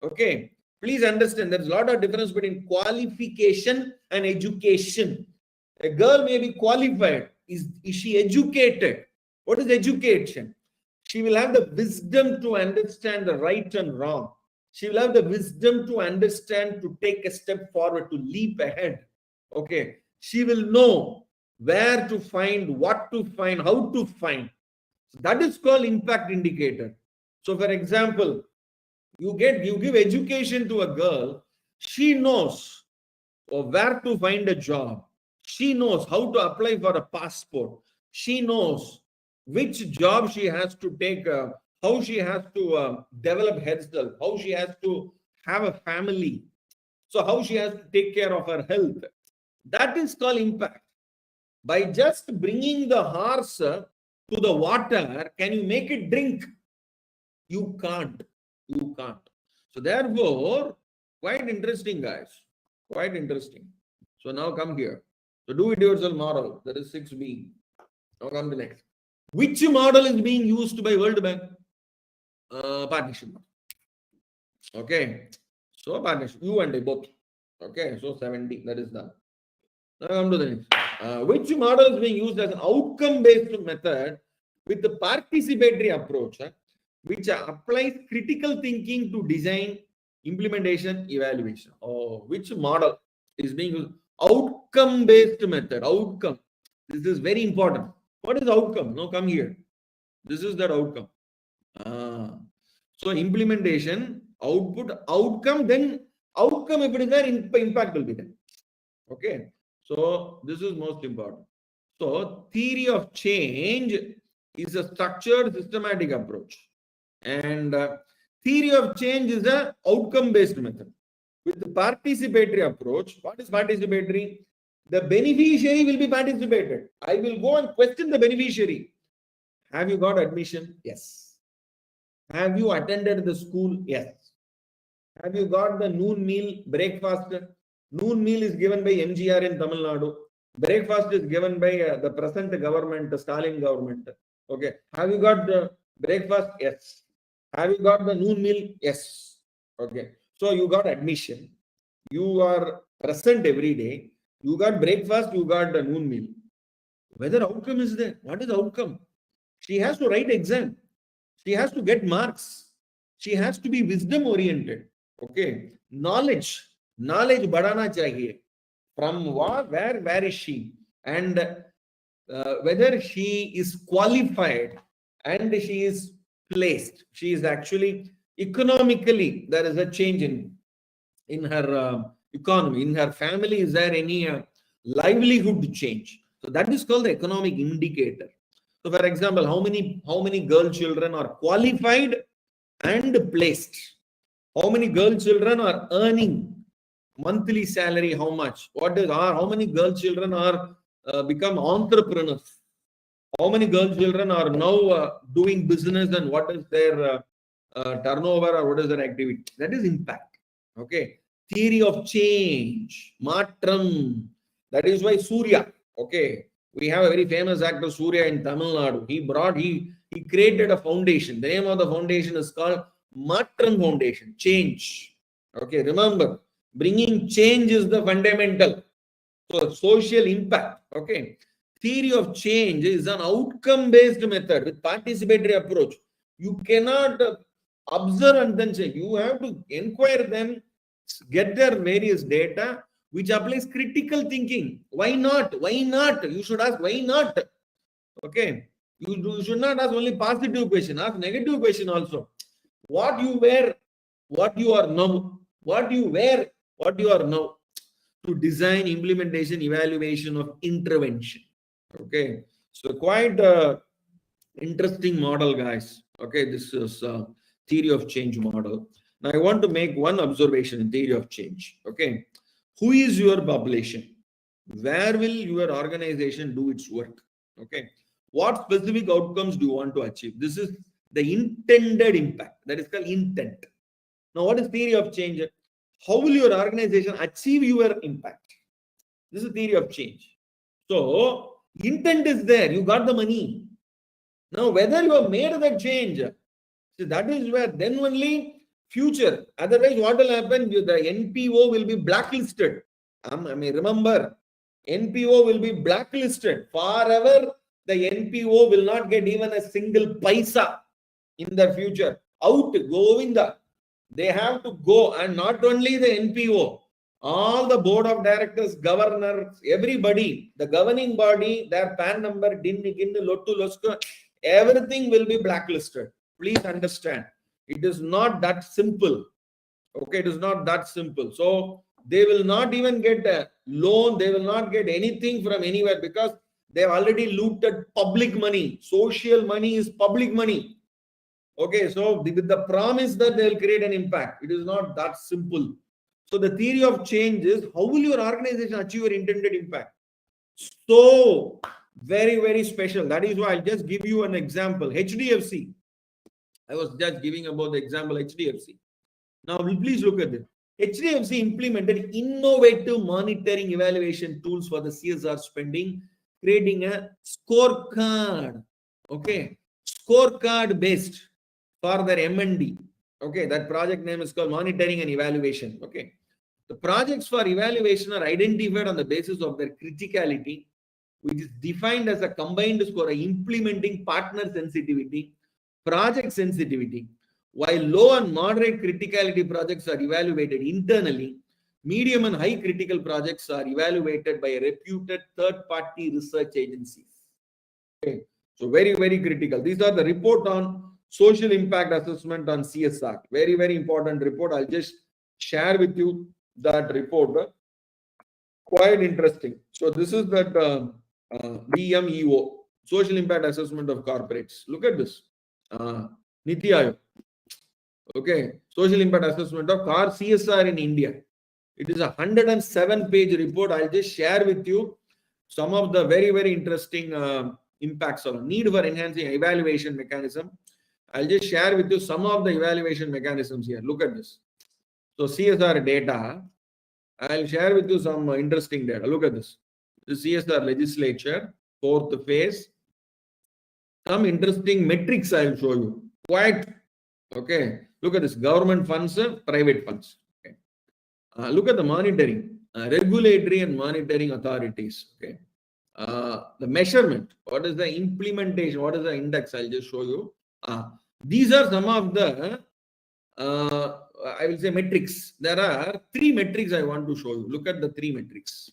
Okay, please understand there's a lot of difference between qualification and education. A girl may be qualified. Is she educated? What is education? She will have the wisdom to understand the right and wrong. She will have the wisdom to understand, to take a step forward, to leap ahead. Okay, she will know where to find, what to find, how to find. That is called impact indicator. So, for example, you give education to a girl, she knows where to find a job, she knows how to apply for a passport, she knows which job she has to take, how she has to develop herself, how she has to have a family, so how she has to take care of her health. That is called impact. By just bringing the horse to the water, can you make it drink? You can't. You can't. So therefore, quite interesting, guys. Quite interesting. So now come here. So do it yourself model. That is 6B. Now come to next. Which model is being used by World Bank? Partnership. Okay. So partnership. You and I both. Okay. So 70. That is done. Now come to the next. Which model is being used as an outcome-based method with the participatory approach, which applies critical thinking to design, implementation, evaluation? Oh, which model is being used? Outcome-based method. Outcome. This is very important. What is outcome? Now come here. This is that outcome. So implementation, output, outcome, then outcome, if it is there, impact will be there. Okay. So this is most important. So theory of change is a structured, systematic approach. And theory of change is a outcome-based method. With the participatory approach, what is participatory? The beneficiary will be participated. I will go and question the beneficiary. Have you got admission? Yes. Have you attended the school? Yes. Have you got the noon meal, breakfast? Noon meal is given by MGR in Tamil Nadu. Breakfast is given by the present government, the Stalin government. Okay. Have you got the breakfast? Yes. Have you got the noon meal? Yes. Okay. So you got admission. You are present every day. You got breakfast. You got the noon meal. Whether outcome is there? What is the outcome? She has to write exam. She has to get marks. She has to be wisdom oriented. Okay. Knowledge badana chahiye. From what, where is she? And whether she is qualified and she is placed. She is actually economically, there is a change in her economy, in her family. Is there any livelihood change? So that is called the economic indicator. So for example, how many girl children are qualified and placed? How many girl children are earning monthly salary? How much? How many girl children are become entrepreneurs? How many girl children are now doing business, and what is their turnover or what is their activity? That is impact. Okay. Theory of change, matram. That is why Surya. Okay. We have a very famous actor, Surya, in Tamil Nadu. He created a foundation. The name of the foundation is called Matram Foundation. Change. Okay. Remember, bringing change is the fundamental. So social impact. Okay. Theory of change is an outcome-based method with participatory approach. You cannot observe and then say. You have to inquire them, get their various data, which applies critical thinking. Why not? Why not? You should ask why not. Okay. You should not ask only positive question, ask negative question also. What you were, what you are now, what you were, what you are now, to design, implementation, evaluation of intervention. Okay. So quite interesting model, guys. Okay, this is theory of change model. Now I want to make one observation in theory of change. Okay, who is your population? Where will your organization do its work? Okay, what specific outcomes do you want to achieve? This is the intended impact. That is called intent. Now, what is theory of change? How will your organization achieve your impact? This is theory of change. So intent is there. You got the money. Now, whether you have made that change, so that is where then only future. Otherwise, what will happen? The NPO will be blacklisted. I mean, remember, NPO will be blacklisted. Forever, the NPO will not get even a single paisa in the future. Out, Govinda. They have to go, and not only the NPO, all the board of directors, governors, everybody, the governing body, their PAN number, lottu, losko, everything will be blacklisted. Please understand, it is not that simple. Okay, it is not that simple. So they will not even get a loan, they will not get anything from anywhere because they have already looted public money. Social money is public money. Okay, so with the promise that they will create an impact, it is not that simple. So the theory of change is how will your organization achieve your intended impact? So very, very special. That is why I'll just give you an example. HDFC. I was just giving about the example HDFC. Now please look at it. HDFC implemented innovative monitoring evaluation tools for the CSR spending, creating a scorecard. Okay, scorecard based for their M&D. Okay, that project name is called monitoring and evaluation. Okay, the projects for evaluation are identified on the basis of their criticality, which is defined as a combined score implementing partner sensitivity, project sensitivity. While low and moderate criticality projects are evaluated internally, medium and high critical projects are evaluated by reputed third-party research agencies. Okay, so very, very critical. These are the report on social impact assessment on CSR. Very, very important report. I'll just share with you that report. Quite interesting. So this is that DMEO, social impact assessment of corporates. Look at this. Niti Aayog. Okay, social impact assessment of car CSR in India. It is a 107-page report. I'll just share with you some of the very, very interesting impacts of need for enhancing evaluation mechanism. I'll just share with you some of the evaluation mechanisms here. Look at this. So CSR data, I'll share with you some interesting data. Look at this. The CSR legislature, fourth phase. Some interesting metrics I'll show you. Quite, okay. Look at this, government funds, private funds. Okay. Look at the monitoring, regulatory and monitoring authorities. Okay. The measurement, what is the implementation, what is the index, I'll just show you. These are some of the, I will say metrics. There are 3 metrics I want to show you. Look at the 3 metrics.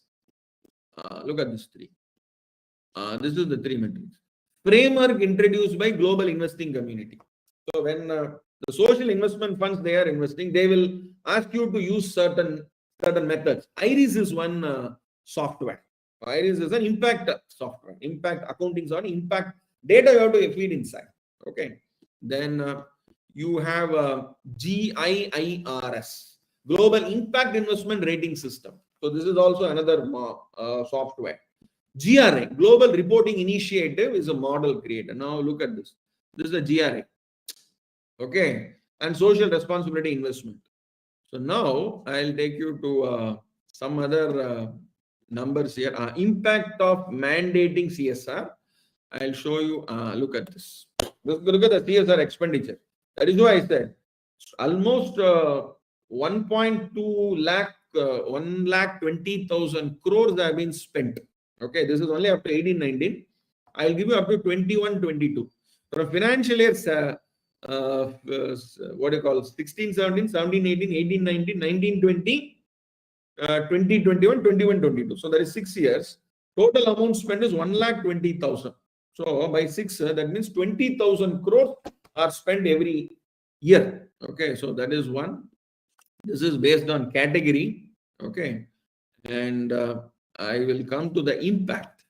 Look at this 3. This is the 3 metrics. Framework introduced by global investing community. So when the social investment funds they are investing, they will ask you to use certain methods. IRIS is one software. IRIS is an impact software. Impact accounting software. Impact data you have to feed inside. Okay. Then you have GIIRS, Global Impact Investment Rating System. So this is also another software. GRI, Global Reporting Initiative, is a model creator. Now look at this. This is a GRI. Okay. And social responsibility investment. So now I'll take you to some other numbers here. Impact of mandating CSR. I'll show you. Look at this. Look at the CSR expenditure. That is why I said almost 1.2 lakh, 1,20,000 crores have been spent. Okay, this is only up to 18-19. I'll give you up to 21-22. From financial year, what do you call 16-17, 17-18, 18-19, 19-20, 2021, 21, 22. So that is 6 years. Total amount spent is 1,20,000. So by 6, that means 20,000 crores are spent every year. Okay, so that is one. This is based on category. Okay, and I will come to the impact.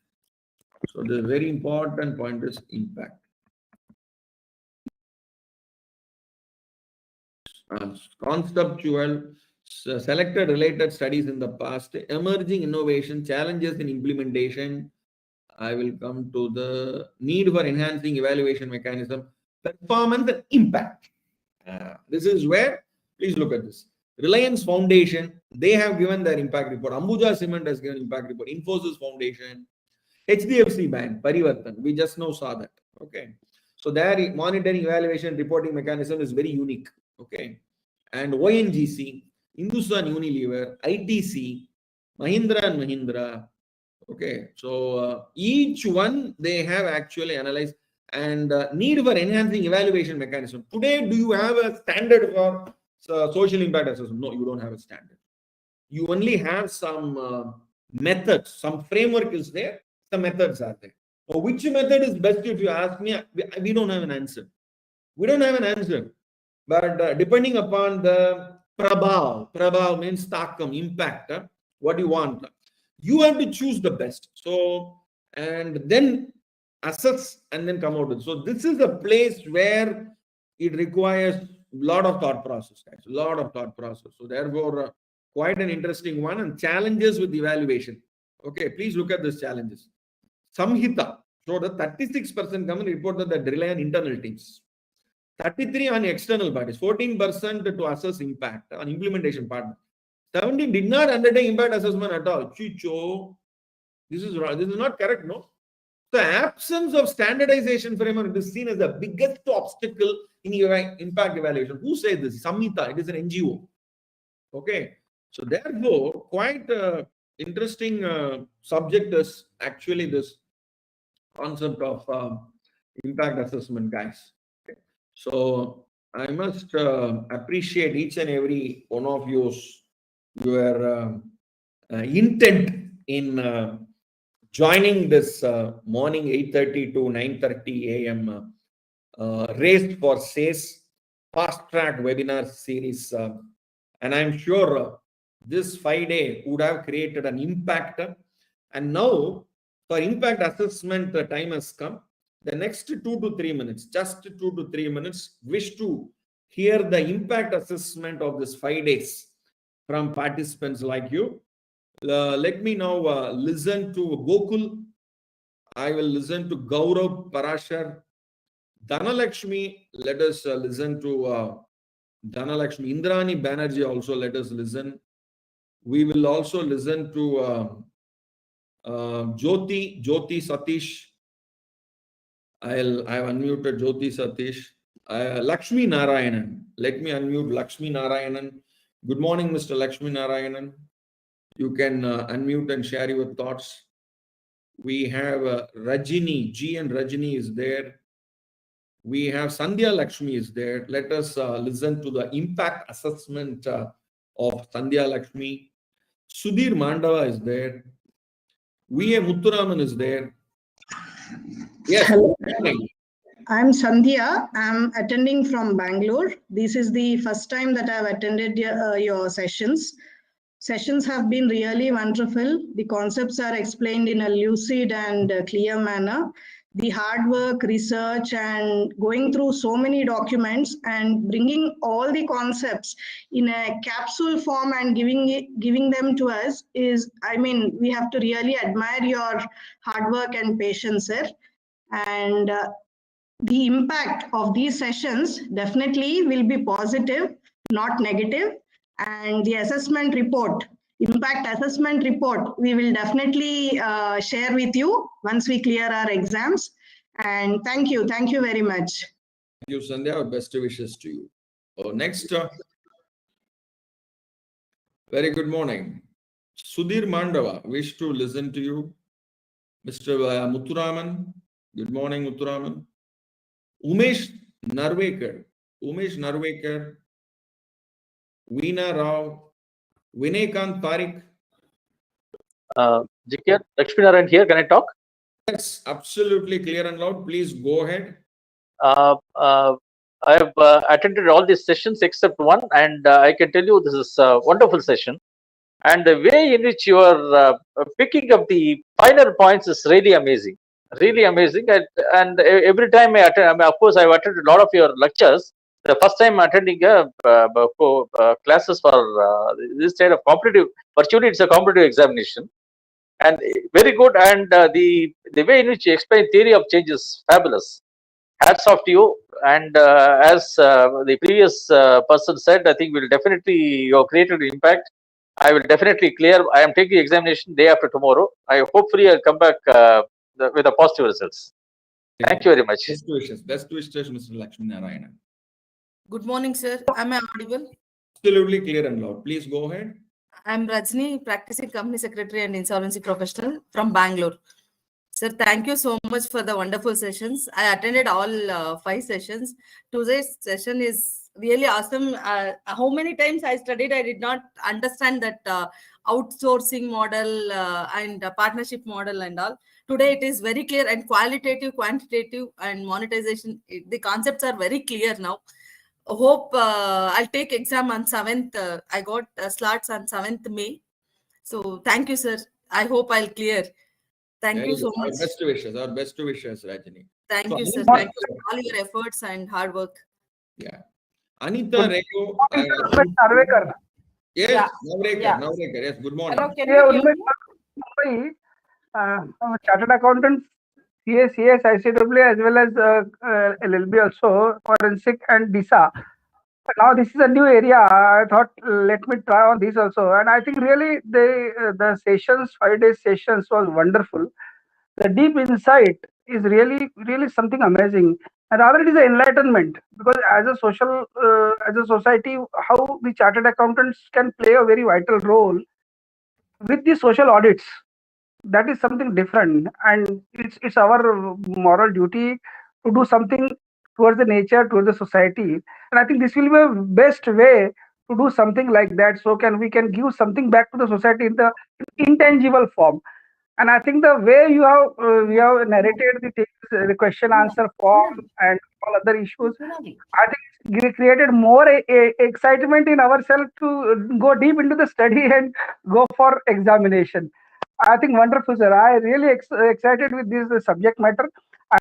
So the very important point is impact. Conceptual, selected related studies in the past, emerging innovation, challenges in implementation. I will come to the need for enhancing evaluation mechanism, performance and impact. This is where, please look at this. Reliance Foundation, they have given their impact report. Ambuja Cement has given impact report. Infosys Foundation, HDFC Bank, Parivartan, we just now saw that. Okay. So their monitoring, evaluation, reporting mechanism is very unique. Okay. And ONGC, Hindustan Unilever, ITC, Mahindra and Mahindra. Okay. So each one they have actually analyzed and need for enhancing evaluation mechanism. Today, do you have a standard for social impact assessment? No, you don't have a standard. You only have some methods, some framework is there, some methods are there. So which method is best if you ask me? We don't have an answer. We don't have an answer. But depending upon the prabhav means takam, impact, what you want. You have to choose the best. So, and then assess and then come out with. So this is a place where it requires a lot of thought process, guys. A lot of thought process. So therefore, quite an interesting one. And challenges with evaluation. Okay, please look at these challenges. Samhita. So the 36% government reported that they rely on internal teams. 33 on external parties, 14% to assess impact on implementation partner. 17 did not undertake impact assessment at all. Chicho, this is not correct, no? The absence of standardization framework is seen as the biggest obstacle in impact evaluation. Who says this? Samhita, it is an NGO. Okay, so therefore, quite interesting subject is actually this concept of impact assessment, guys. Okay. So I must appreciate each and every one of your intent in joining this morning 8:30 to 9:30 a.m. Race for SACE fast track webinar series. And I'm sure this 5-day would have created an impact. And now for impact assessment, the time has come. The next 2 to 3 minutes, just 2 to 3 minutes, wish to hear the impact assessment of this 5 days from participants like you. Let me now listen to Gokul. I will listen to Gaurav Parashar. Dhanalakshmi, let us listen to Dhanalakshmi. Indrani Banerjee also let us listen. We will also listen to Jyoti Satish. I've unmuted Jyoti Satish. Lakshmi Narayanan. Let me unmute Lakshmi Narayanan. Good morning, Mr. Lakshmi Narayanan. You can unmute and share your thoughts. We have Rajini, G and Rajini is there. We have Sandhya Lakshmi is there. Let us listen to the impact assessment of Sandhya Lakshmi. Sudhir Mandava is there. V.A. Muthuraman is there. Yes. Hello. I'm Sandhya. I'm attending from Bangalore. This is the first time that I've attended your sessions. Sessions have been really wonderful. The concepts are explained in a lucid and clear manner. The hard work, research, and going through so many documents and bringing all the concepts in a capsule form and giving them to us is, I mean, we have to really admire your hard work and patience, sir. And the impact of these sessions definitely will be positive, not negative. And the assessment report, impact assessment report, we will definitely share with you once we clear our exams. And thank you very much. Thank you, Sandhya. Best wishes to you. Next, very good morning. Sudhir Mandava, wish to listen to you. Mr. Muthuraman, good morning, Muthuraman. Umesh Narvekar, Veena Rao, Vinay Parik. Jikya, Lakshmi Narayan here. Can I talk? Yes, absolutely clear and loud. Please go ahead. I have attended all these sessions except one, and I can tell you this is a wonderful session. And the way in which you are picking up the finer points is really amazing, really amazing. And every time I attend, I mean, of course, I've attended a lot of your lectures. The first time attending classes for this kind of competitive, virtually it's a competitive examination, and very good. And the way in which you explain theory of change is fabulous. Hats off to you. And as the previous person said, I think will definitely you have created an impact. I will definitely clear. I am taking examination day after tomorrow. I hopefully I'll come back with the positive results. Thank you very much. Best wishes. Best wishes, Mr. Lakshmi Narayana. Good morning, sir. Am I audible? Absolutely clear and loud. Please go ahead. I'm Rajni, practicing company secretary and insolvency professional from Bangalore. Sir, thank you so much for the wonderful sessions. I attended all 5 sessions. Today's session is really awesome. How many times I studied, I did not understand that outsourcing model and partnership model and all. Today it is very clear, and qualitative, quantitative, and monetization. The concepts are very clear now. Hope I'll take exam on 7th. I got slots on 7th May. So thank you, sir. I hope I'll clear. Thank Very you so good. much. Our best wishes, Rajani. Thank So you, sir. Anita- Thank you for all your efforts and hard work. Yeah. Anita Rego. Narvekar. Yes, Yeah. Navrekar. Yeah. Navrekar. Yes, good morning. Hello, can Yeah, you hear me? Mumbai, I'm a chartered accountant, CS, ICW, as well as LLB also, forensic and DISA. Now this is a new area. I thought let me try on this also, and I think really the sessions, 5 days sessions was wonderful. The deep insight is really something amazing, and rather it is an enlightenment, because as a as a society, how the chartered accountants can play a very vital role with the social audits. That is something different, and it's our moral duty to do something towards the nature, towards the society, and I think this will be a best way to do something like that, so we can give something back to the society in the intangible form. And I think the way you have narrated the things, the question answer form and all other issues, I think it created more excitement in ourselves to go deep into the study and go for examination. I think wonderful, sir. I really excited with this subject matter,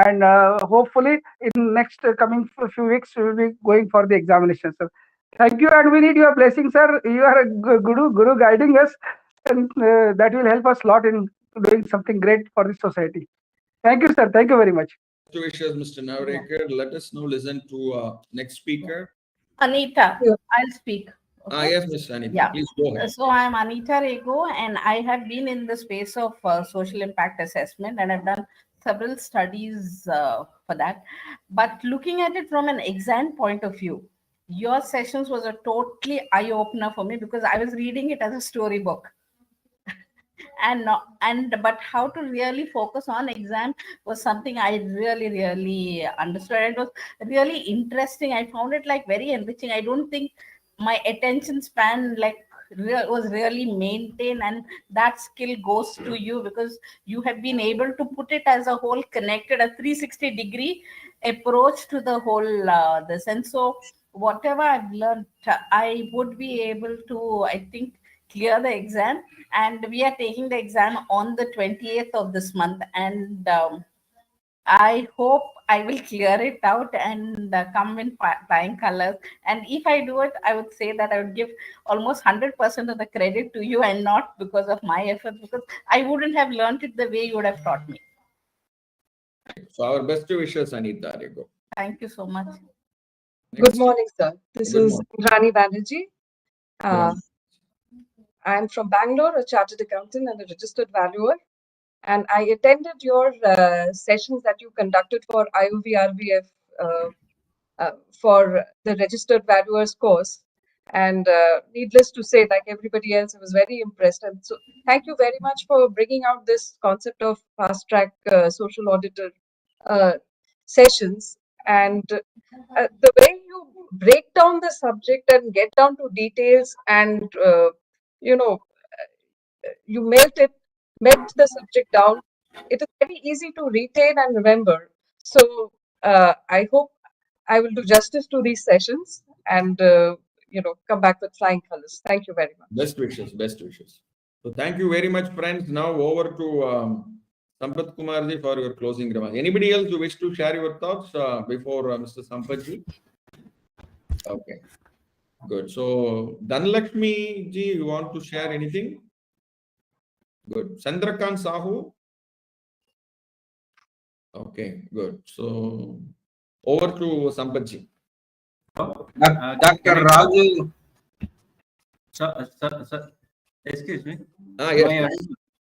and hopefully in next coming few weeks we will be going for the examination, sir. Thank you, and we need your blessing, sir. You are a guru guiding us, and that will help us a lot in doing something great for the society. Thank you, sir. Thank you very much. Best wishes, Mr. Navrekar. Let us now listen to next speaker. Anita, I'll speak. Okay? Yes, Ms. Anita. Yeah. Please go ahead. So I'm Anita Rego, and I have been in the space of social impact assessment, and I've done several studies for that. But looking at it from an exam point of view, your sessions was a totally eye opener for me, because I was reading it as a storybook. But how to really focus on exam was something I really understood. It was really interesting. I found it like very enriching. I don't think my attention span was really maintained, and that skill goes to you, because you have been able to put it as a whole, connected a 360-degree approach to the whole the sense. So whatever I've learned, I would be able to, I think, clear the exam. And we are taking the exam on the 28th of this month, and I hope I will clear it out and come in flying colors. And if I do it, I would say that I would give almost 100% of the credit to you, and not because of my effort, because I wouldn't have learned it the way you would have taught me. So our best wishes, Anita Rego. Thank you so much. Good morning, sir. This Good is Rani Banerjee. I'm from Bangalore, a chartered accountant and a registered valuer. And I attended your sessions that you conducted for IOVRVF for the registered valuers course. And needless to say, like everybody else, I was very impressed. And so thank you very much for bringing out this concept of fast track social auditor sessions. And the way you break down the subject and get down to details, and you melt the subject down. It is very easy to retain and remember. So I hope I will do justice to these sessions and come back with flying colors. Thank you very much. Best wishes, best wishes. So thank you very much, friends. Now over to Sampath Kumarji for your closing remarks. Anybody else who wish to share your thoughts before Mr. Sampathji? Okay, good. So Dhanlakshmi ji, you want to share anything? Good. Chandrakant Sahu? Okay, good. So over to Sampathji. Dr. Raju. Excuse me. Yes,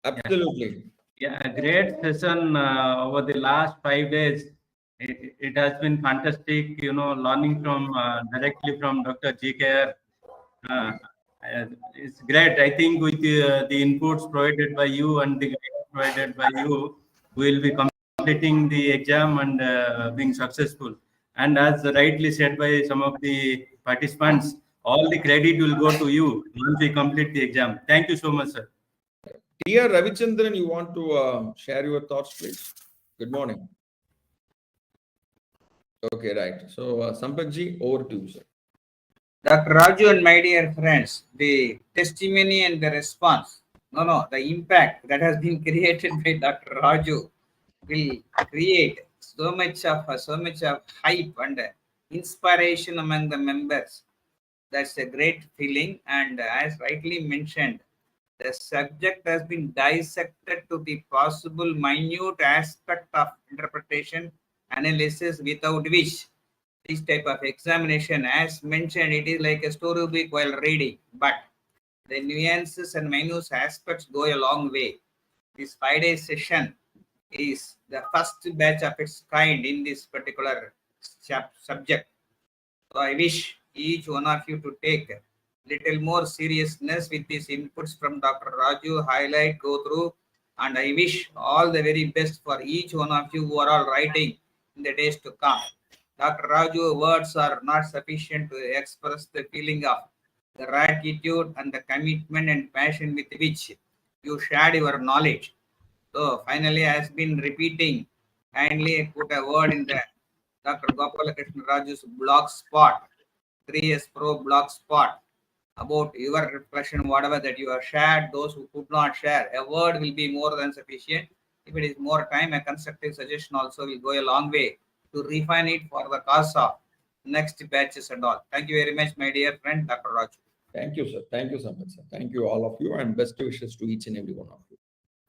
absolutely. Yeah, a great session over the last 5 days. It has been fantastic, learning from directly from Dr. GKR. It's great. I think with the inputs provided by you and the guidance provided by you, we will be completing the exam and being successful. And as rightly said by some of the participants, all the credit will go to you once we complete the exam. Thank you so much, sir. Dear Ravichandran, you want to share your thoughts, please? Good morning. Okay, right. So, Sampathji, over to you, sir. Dr. Raju and my dear friends, the testimony and the response, the impact that has been created by Dr. Raju will create so much of hype and inspiration among the members. That's a great feeling. And as rightly mentioned, the subject has been dissected to the possible minute aspect of interpretation analysis, without which this type of examination, as mentioned, it is like a storybook while reading, but the nuances and minute aspects go a long way. This 5-day session is the first batch of its kind in this particular subject. So I wish each one of you to take little more seriousness with these inputs from Dr. Raju, highlight, go through, and I wish all the very best for each one of you who are all writing in the days to come. Dr. Raju, words are not sufficient to express the feeling of the gratitude and the commitment and passion with which you shared your knowledge. So finally, I have been repeating, kindly put a word in the Dr. Gopalakrishna Raju's blog spot, 3S Pro blog spot, about your reflection, whatever that you have shared. Those who could not share, a word will be more than sufficient. If it is more time, a constructive suggestion also will go a long way to refine it for the cause of next batches and all. Thank you very much, my dear friend, Dr. Raju. Thank you, sir. Thank you so much, sir. Thank you, all of you, and best wishes to each and every one of you.